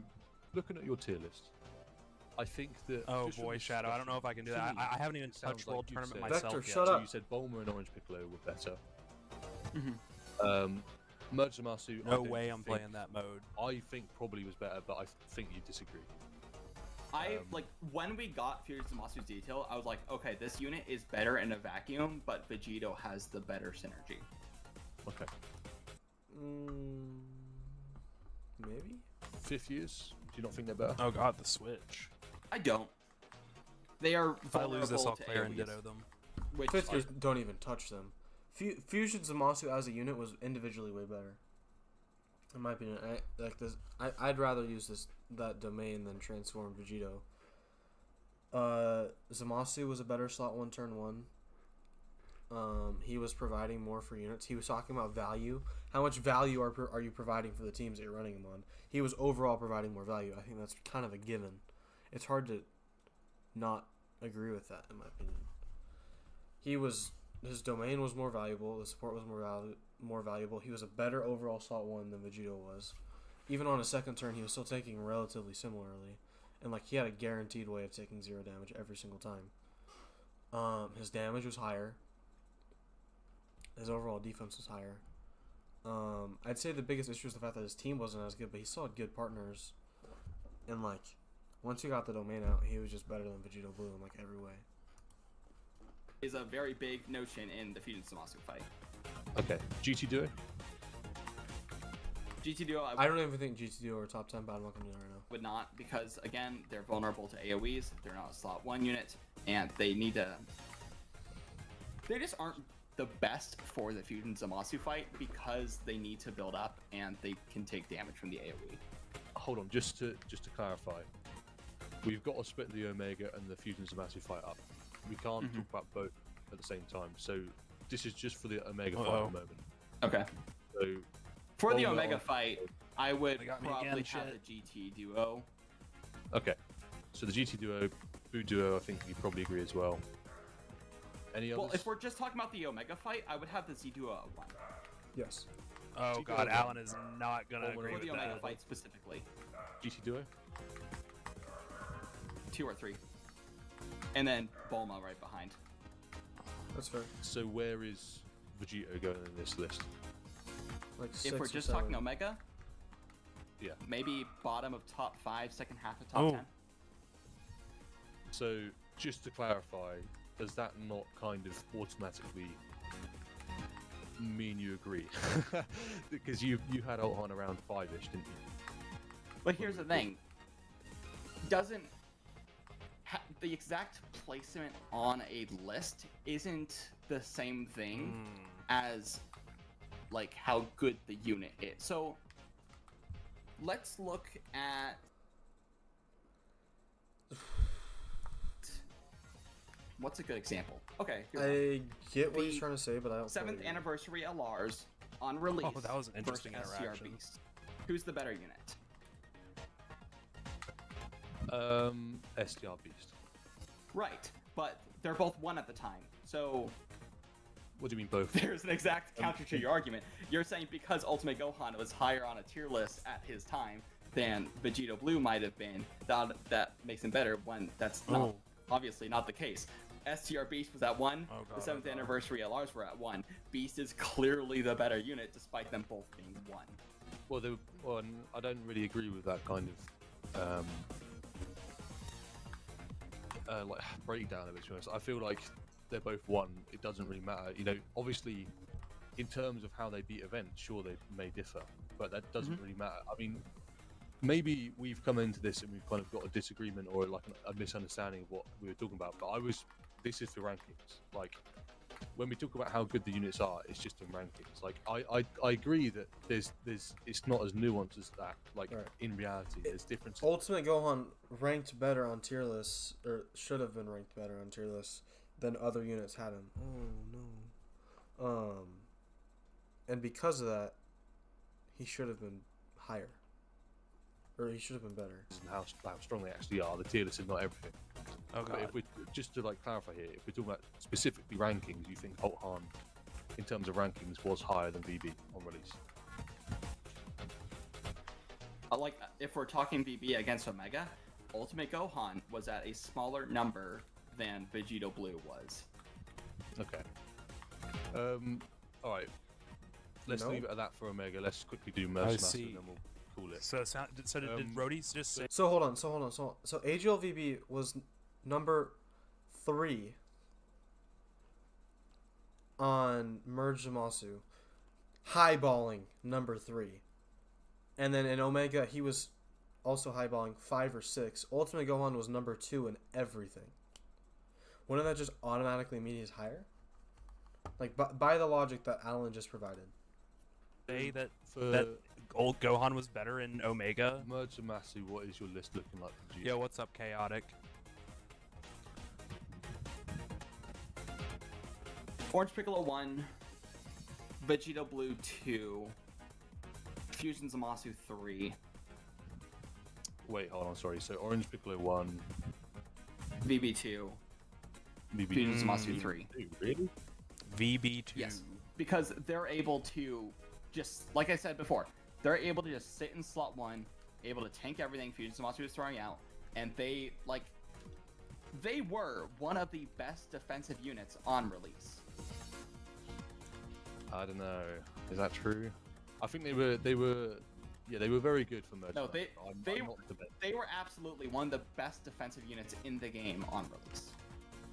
looking at your tier list, I think that. Oh just from boy, this Shadow. I don't know if I can do that. to me, I haven't even it sounds touched like World you've Tournament said- myself Vector, yet. shut So up. you said Bulma and Orange Piccolo were better. Mhm. Merge Zamasu. I No don't way I'm think- playing that mode. I think probably was better, but I think you disagree. Like when we got Fusion Zamasu's detail, I was like, okay, this unit is better in a vacuum, but Vegito has the better synergy. Okay. Maybe. 5th years. Do you not think they're better? Oh god, the Switch. I don't. They are If I lose this, vulnerable I'll to clear and AoEs, ditto them. which Fifth years don't even touch them. Fusion Zamasu as a unit was individually way better. In my opinion, I'd rather use that domain than transform Vegito. Zamasu was a better slot 1 turn 1. He was providing more for units. He was talking about value. How much value are you providing for the teams that you're running him on? He was overall providing more value. I think that's kind of a given. It's hard to not agree with that, in my opinion. His domain was more valuable. The support was more valuable. He was a better overall slot 1 than Vegito was. Even on his second turn, he was still taking relatively similarly. And he had a guaranteed way of taking 0 damage every single time. His damage was higher. His overall defense was higher. I'd say the biggest issue is the fact that his team wasn't as good, but he still had good partners. And once he got the domain out, he was just better than Vegito Blue in every way. is a very big notion in the Fusion Zamasu fight. Okay. GT Duo? GT Duo, I don't even think GT Duo are top 10, but I'm not going to do that right now. would not, because again, they're vulnerable to AoEs. They're not a slot 1 unit, and they need to. They just aren't the best for the Fusion Zamasu fight because they need to build up and they can take damage from the AoE. Hold on, just to clarify. We've got to split the Omega and the Fusion Zamasu fight up. We can't talk about both at the same time. So this is just for the Omega fight at the moment. Okay. So For the Bulma Omega on- fight, I would They got me probably again, have shit. the GT Duo. Okay. So the GT Duo, Boo Duo, I think you probably agree as well. Any others? Well, if we're just talking about the Omega fight, I would have the Z Duo at 1. Yes. Oh GT god, Duo. Alan is not gonna Well, agree For with the Omega that. fight specifically. GT Duo? 2 or 3. And then Bulma right behind. That's fair. So where is Vegito going in this list? If we're just talking Omega, Yeah. maybe bottom of top 5, second half of top Oh. 10. So just to clarify, does that not kind of automatically mean you agree? Because you had Ultron around 5-ish, didn't you? But here's the thing. Doesn't the exact placement on a list isn't the same thing as how good the unit is. So let's look at what's a good example. Okay, here's one. I get what The he's trying to say, but I don't. 7th fully- anniversary LRs on release. Oh, that was an interesting versus interaction. SCR Beast. Who's the better unit? SDR Beast. Right, but they're both 1 at the time. So What do you mean both? there's an exact counter to your argument. You're saying because Ultimate Gohan was higher on a tier list at his time than Vegito Blue might have been, that makes him better when that's not obviously not the case. STR Beast was at 1, Oh, God, the 7th oh, God. anniversary LRs were at 1. Beast is clearly the better unit despite them both being 1. Well, I don't really agree with that kind of breakdown of it. To be honest, I feel like they're both 1. It doesn't really matter. Obviously, in terms of how they beat events, sure they may differ, but that doesn't really matter. I mean, maybe we've come into this and we've kind of got a disagreement or a misunderstanding of what we were talking about. But this is for rankings. When we talk about how good the units are, it's just in rankings. I agree that there's it's not as nuanced as that. Right. In reality, there's differences. Ultimate Gohan ranked better on tier lists, or should have been ranked better on tier lists than other units had him. Oh no. And because of that, he should have been higher, or he should have been better. And how strong they actually are. The tier list is not everything. Oh But god. if we just to clarify here, if we're talking about specifically rankings, you think Ultron, in terms of rankings, was higher than VB on release? If we're talking VB against Omega, Ultimate Gohan was at a smaller number than Vegito Blue was. Okay. All right. Let's No. leave it at that for Omega. Let's quickly do Mercy Master, see. and then we'll call it. So did Rhodey just say? So hold on. So AGLVB was number 3 on Merge Zamasu. Highballing number 3. And then in Omega, he was also highballing 5 or 6. Ultimate Gohan was number 2 in everything. Wouldn't that just automatically mean he's higher? Like, by the logic that Alan just provided. Say that For old Gohan was better in Omega. Merge Zamasu, what is your list looking like for Vegeta? Yo, what's up, Chaotic? Orange Piccolo 1, Vegito Blue 2, Fusion Zamasu 3, Wait, hold on, sorry. So Orange Piccolo 1, VB2, BB. Fusion Zamasu 3. Really? VB2. Yes, because they're able to just, like I said before, they're able to just sit in slot 1, able to tank everything Fusion Zamasu is throwing out, and they were one of the best defensive units on release. I don't know. Is that true? I think they were very good for Merge. No, Master. I'm not debating. they were absolutely one of the best defensive units in the game on release.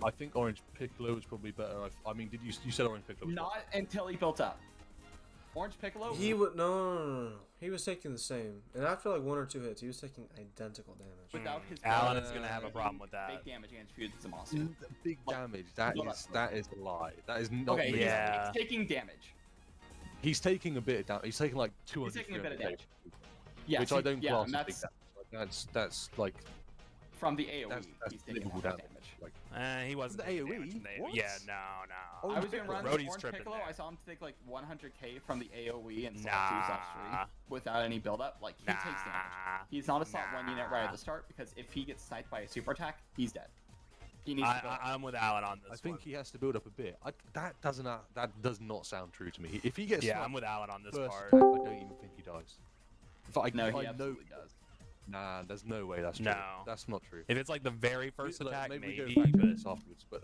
I think Orange Piccolo was probably better. I mean, did you said Orange Piccolo? Was Not until he built up. Orange Piccolo. He would no. He was taking the same, and after like 1 or 2 hits, he was taking identical damage. Without his Alan build-up, is gonna have a problem with that. Big damage against Fusion Zamasu. Big damage. That is a lie. That is not. Okay, real. Yeah. he's taking damage. He's taking a bit of damage. He's taking like 200. He's taking a bit of 300 damage. Yeah, which I don't yeah, class and as big damage. That's like from the AOE. that's he's taking a livable lot of damage. damage. Like He wasn't The taking AoE? damage from the AoE. What? Yeah, no. I was doing runs Rhodey's with Orange tripping Piccolo. there. I saw him take like 100k from the AOE and slot Nah. 2/3 without any build-up. Like he takes damage. He's not a slot 1 unit right at the start because if he gets sniped by a super attack, he's dead. He needs to build up. I'm with Alan on this I think one. he has to build up a bit. That does not sound true to me. If he gets Yeah, sniped I'm with Alan on this first part. attack, I don't even think he dies. No, he I know. absolutely does. Nah, there's no way that's true. No. That's not true. If it's like the very first Like, attack, maybe maybe. we go back to but this afterwards, but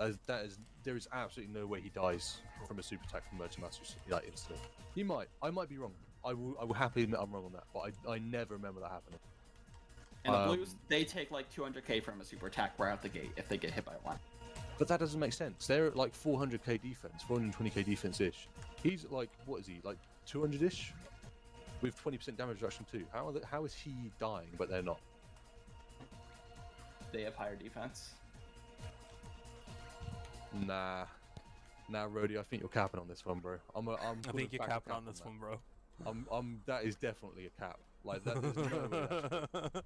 there is absolutely no way he dies from a super attack from Merge Master like instantly. He might. I might be wrong. I will happily admit I'm wrong on that, but I never remember that happening. And the Blues, they take like 200k from a super attack right out the gate if they get hit by one. But that doesn't make sense. They're at like 400k defense, 420k defense ish. He's like, what is he, like 200 ish? With 20% damage reduction too. How is he dying but they're not? They have higher defense. Nah, Rhodey, I think you're capping on this one, bro. I think you're capping on this one, bro. That is definitely a cap. Like that. There's no way that's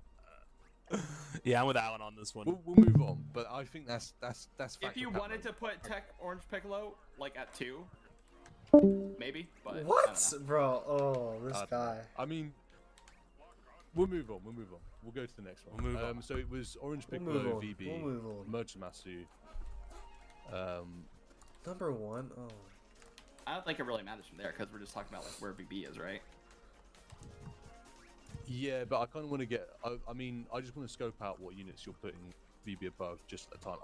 Yeah, I'm with Alan on this one. We'll move on, but I think that's If you factual wanted to cap, put Tech Orange Piccolo like at 2, maybe. But I don't What, know. bro? Oh, this though. guy. I mean, we'll move on. We'll go to the next one. We'll move on. So it was Orange We'll Piccolo, move on. VB, We'll move on. Merge Masu. Number 1. Oh. I don't think it really matters from there because we're just talking about like where BB is, right? Yeah, but I kind of want to get. I mean, I just want to scope out what units you're putting VB above just at the time.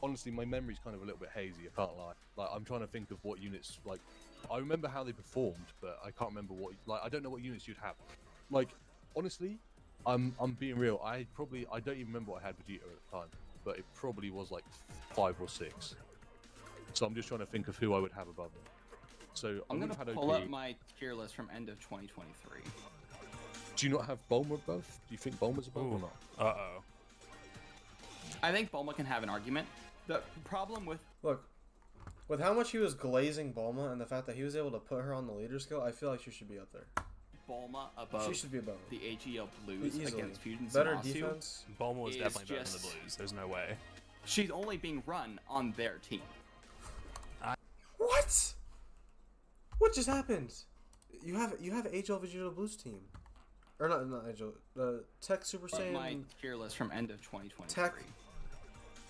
Honestly, my memory's kind of a little bit hazy. I can't lie. Like, I'm trying to think of what units. Like, I remember how they performed, but I can't remember what. Like, I don't know what units you'd have. Like, honestly, I'm being real. I don't even remember what I had Vegeta at the time, but it probably was like 5 or 6. So I'm just trying to think of who I would have above them. So I'm I would gonna have had pull OP. up my tier list from end of 2023. Do you not have Bulma above? Do you think Bulma's above or Ooh. not? Uh-oh. I think Bulma can have an argument. The problem with Look, with how much he was glazing Bulma and the fact that he was able to put her on the leader skill, I feel like she should be up there. Bulma above She should be above him. the AGL Blues Easily. against Fusion Better Zamasu, defense. Bulma was is definitely better than the just- Blues. There's no way. she's only being run on their team. What? What just happened? You have HL Vegeta Blues team, or not HL. The Tech Super But my Saiyan tier list from end of 2023. Tech.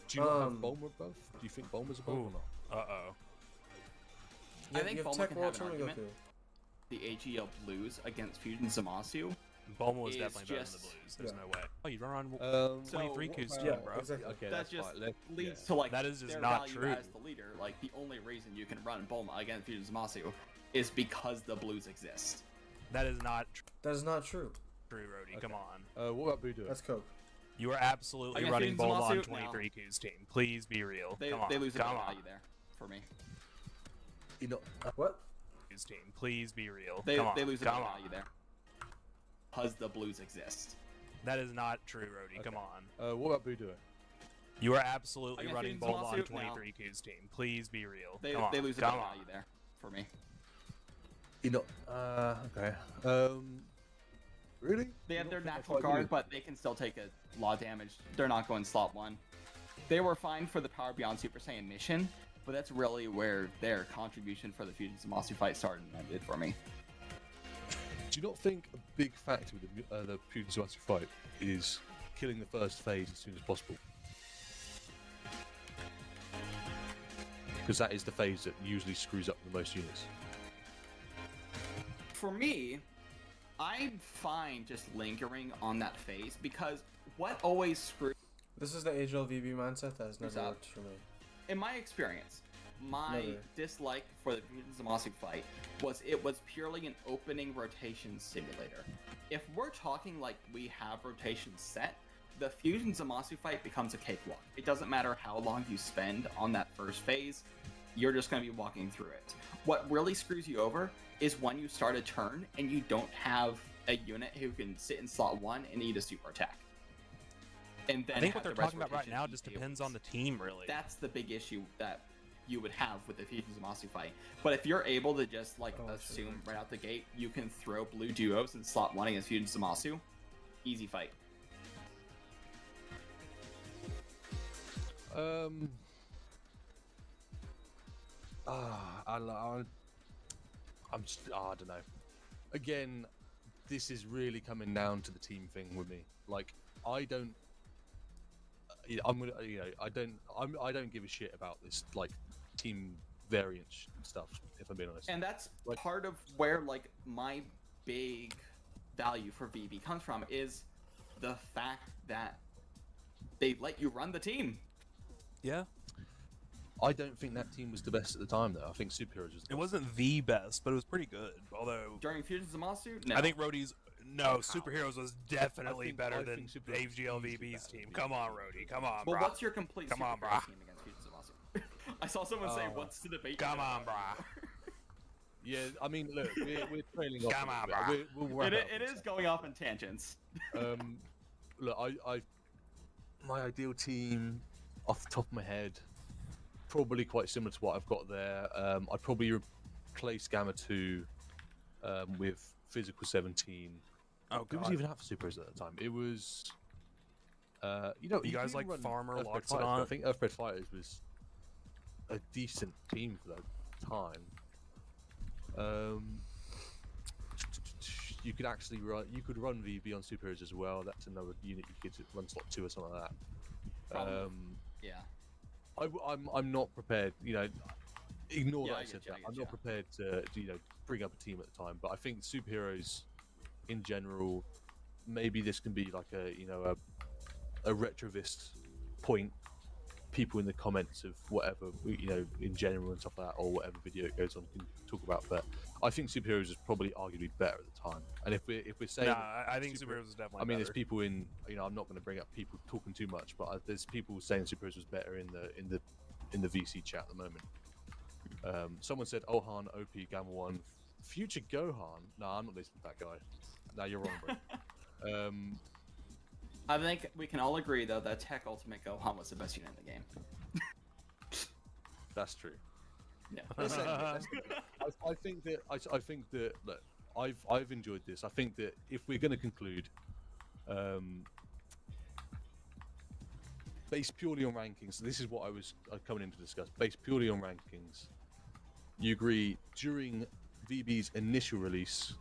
Do you not have Um, Bulma above? Do you think Bulma's above or not? Uh-oh. I think you have Bulma Tech can World have an Tournament argument. Goku. The AGL Blues against Fusion Zamasu Bulma was is definitely better than the just- Blues. There's Yeah. no way. Oh, you run on So, 23 Q's Yeah, bro. exactly. Okay, that that's just fine. leads Yeah. to like That is just their not value true. as the leader. Like the only reason you can run Bulma against Fusion Zamasu is because the Blues exist. That is not That is not true. true, Rody. Come on. What about Budo? That's coke. You are absolutely Against running Fusion Bulma on Zamasu? 23 Q's team. Please be real. They Come on. lose a bit Come of on. value there for me. You know, What? Q's team. Please be real. They Come on. lose a bit Come of on. value there because the Blues exist. That is not true, Rody. Come on. what about Budo? You are absolutely Against running Fusion Bulma on Zamasu? 23 Q's team. Please be real. They Come on. lose a bit Come of on. value there for me. You know, okay. Really? They have You their don't think natural that's what I guard, do? but they can still take a lot of damage. They're not going slot 1. They were fine for the Power Beyond Super Saiyan mission, but that's really where their contribution for the Fusion Zamasu fight started and ended for me. Do you not think a big factor with the Putin Zamasu fight is killing the first phase as soon as possible? Because that is the phase that usually screws up the most units. For me, I'm fine just lingering on that phase because what always screws, This is the AGLVB mindset that has never up? worked for me. in my experience, my Never. dislike for the Fusion Zamasu fight was it was purely an opening rotation simulator. If we're talking like we have rotations set, the Fusion Zamasu fight becomes a cakewalk. It doesn't matter how long you spend on that first phase, you're just going to be walking through it. What really screws you over is when you start a turn and you don't have a unit who can sit in slot 1 and eat a super attack. And then I think have what they're the rest talking about right rotation now be just AoEs. depends on the team, really. That's the big issue that you would have with the Fusion Zamasu fight. But if you're able to just like Oh, assume shit. right out the gate, you can throw blue duos in slot 1 against Fusion Zamasu, easy fight. I don't know. Again, this is really coming down to the team thing with me. Like, I don't. I'm gonna, I don't give a shit about this like team variance stuff. If I'm being honest. And that's Like- part of where like my big value for VB comes from is the fact that they let you run the team. Yeah. I don't think that team was the best at the time, though. I think Superheroes was. The It best. wasn't the best, but it was pretty good. Although, During Fusion Zamasu, no. I think Rody's... No, Superheroes was definitely I better think than Superheroes is easily AGLVB's better team. than Come on, VB. Rody. Come on, Well, brah. what's your complete Come on, superhero brah. team against Fusion Zamasu? I saw someone say, "What's the debate?" Come now?" on, brah. Yeah, I mean, look, we're trailing off. Come a on, little bit. We'll wrap It, up it in a is sec. going off in tangents. Look, my ideal team, off the top of my head, probably quite similar to what I've got there. I'd probably replace Gamma 2 with Physical 17. Oh, Who was God. even out for Supers at the time? It was, you You could guys even like run Farmer, Earthbred Fighters, but Loxodon? I think Earthbred Fighters was a decent team for that time. You could actually run. You could run VB on Superheroes as well. That's another unit you could run slot 2 or something like that. Problem- Yeah. I'm not prepared. You know, ignore Yeah, that I I get said you, I that. get I'm you. not prepared to bring up a team at the time. But I think Superheroes, in general, maybe this can be like a retrovist point. People in the comments of whatever in general and stuff like that, or whatever video it goes on can talk about. But I think Superheroes is probably arguably better at the time. And if we're saying, Nah, I think Superheroes is definitely I mean, better. there's people in. I'm not going to bring up people talking too much, but there's people saying Superheroes was better in the VC chat at the moment. Someone said Ohan, OP, Gamma 1, future Gohan. No, I'm not listening to that guy. No, you're wrong, bro. I think we can all agree though that Tech Ultimate Gohan was the best unit in the game. That's true. Yeah. I think that look, I've enjoyed this. I think that if we're going to conclude, based purely on rankings, this is what I was coming in to discuss. Based purely on rankings, you agree during VB's initial release,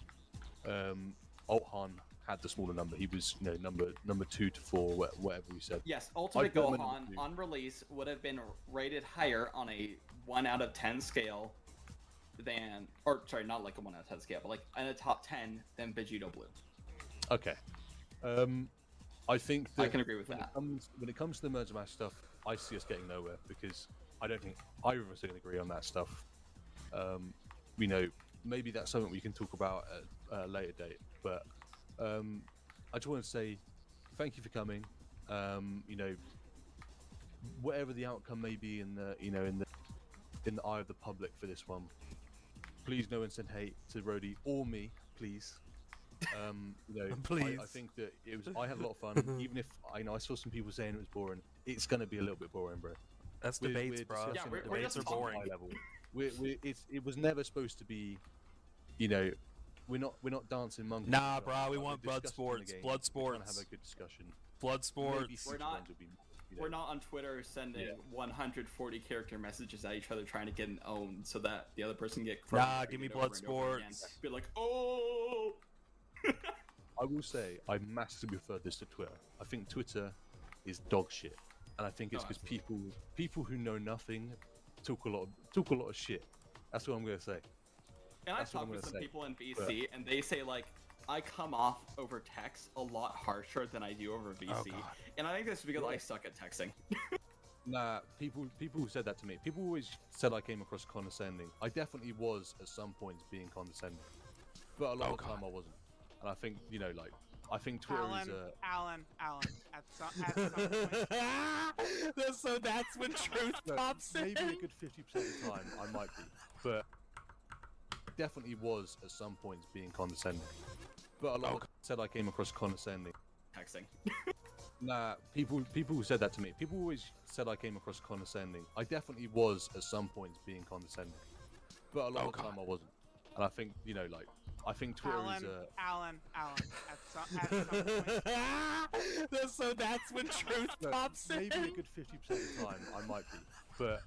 Althan had the smaller number. He was number 2 to 4, whatever we said. Yes, Ultimate I'd put him at Gohan number 2. on release would have been rated higher on a 1 out of 10 scale than, or sorry, not like a 1 out of 10 scale, but like in a top 10 than Vegito Blue. Okay. I think that I can agree with when that. when it comes to the merge match stuff, I see us getting nowhere because I don't think either of us are going to agree on that stuff. You know, maybe that's something we can talk about at a later date. But I just want to say thank you for coming. You know, whatever the outcome may be in the in the eye of the public for this one, please no one send hate to Rhodey or me, please. You know, Please. I think that it was. I had a lot of fun, even if I know I saw some people saying it was boring. It's gonna be a little bit boring, bro. That's We're debates, bro. discussing Yeah, we're Debates just are talking boring. high level. It was never supposed to be, you know, we're not dancing monkeys. Nah, right? bro, we Like, want we're blood discussing sports. the game. Blood We're trying to sports. have a good discussion. Blood Maybe sports. future We're not- ones will be, you know, We're not on Twitter sending 140 character messages at each other trying to get an own so that the other person can get crushed Nah, over give me and blood over and over again. sports. Be like, oh. I will say I massively prefer this to Twitter. I think Twitter is dog shit, and I think it's Oh, because absolutely. people who know nothing talk a lot of shit. That's what I'm gonna say. And I've That's what I'm talked with gonna some say. people in VC, and they say like, I come off over text a lot harsher than I do over VC, Oh, God. and I think that's because Yeah. I suck at texting. Nah, people who said that to me. People always said I came across condescending. I definitely was at some points being condescending, but a lot Oh, of the time I wasn't. And I think I think Twitter is a. Alan, at some point. So that's when truth Look, pops in. maybe a good 50% of the time I might be, but definitely was at some points being condescending. But a lot of them said I came across condescending. Texting. Nah, people who said that to me. People always said I came across condescending. I definitely was at some points being condescending, but a lot of the time I wasn't. And I think I think Twitter is a. Alan, at some point. So that's when truth Look, pops in. maybe a good 50% of the time I might be, but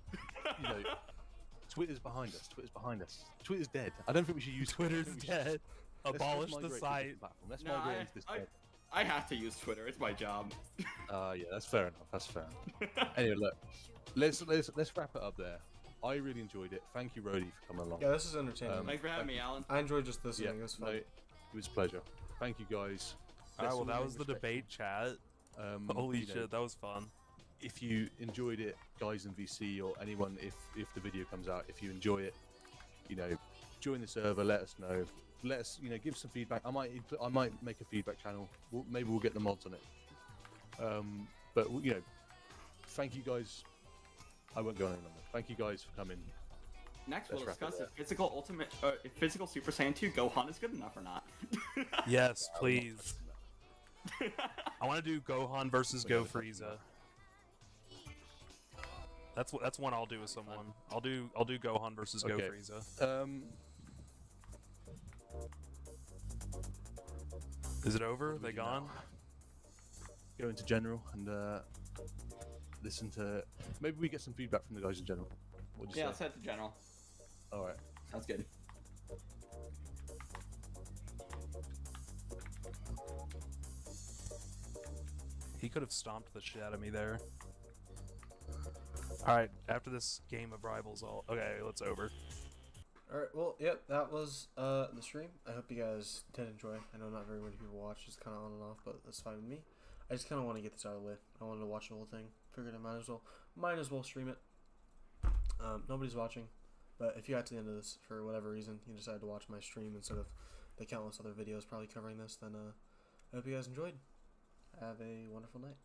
Twitter's behind us. Twitter's behind us. Twitter's dead. I don't think we should use Twitter. I Twitter's think we should- dead. let's Abolish the migrate to a site. different platform. Let's No, migrate into this. I have to use Twitter. It's my job. Yeah, that's fair enough. That's fair enough. Anyway, look, let's wrap it up there. I really enjoyed it. Thank you, Rhodey, for coming along. Yeah, this is entertaining. Thanks for having me, Alan. I enjoyed just listening. Yeah, It was no, fun. it was a pleasure. Thank you, guys. Alright, well, Let's that all was the remain debate chat. respectful. Holy You know, shit, that was fun. if you enjoyed it, guys in VC or anyone, if the video comes out, if you enjoy it, join the server. Let us know. Let us, give some feedback. I might make a feedback channel. Maybe we'll get the mods on it. But thank you guys. I won't go on any longer. Thank you guys for coming. Next, Let's we'll wrap it discuss there. if physical Super Saiyan 2 Gohan is good enough or not. Yes, please. I want to do Gohan versus Go Frieza. That's one I'll do with someone. I'll do Gohan versus Go Okay. Frieza. Is it over? What do They we do gone? now? Go into general and listen to. Maybe we get some feedback from the guys in general. What do you Yeah, say? let's head to general. All right. Sounds good. He could have stomped the shit out of me there. Alright, after this game of rivals, okay, let's over. Alright, well, yep, that was the stream. I hope you guys did enjoy. I know not very many people watch, it's kind of on and off, but that's fine with me. I just kind of want to get this out of the way. I wanted to watch the whole thing. Figured I might as well stream it. Nobody's watching, but if you got to the end of this for whatever reason, you decided to watch my stream instead of the countless other videos probably covering this, then I hope you guys enjoyed. Have a wonderful night.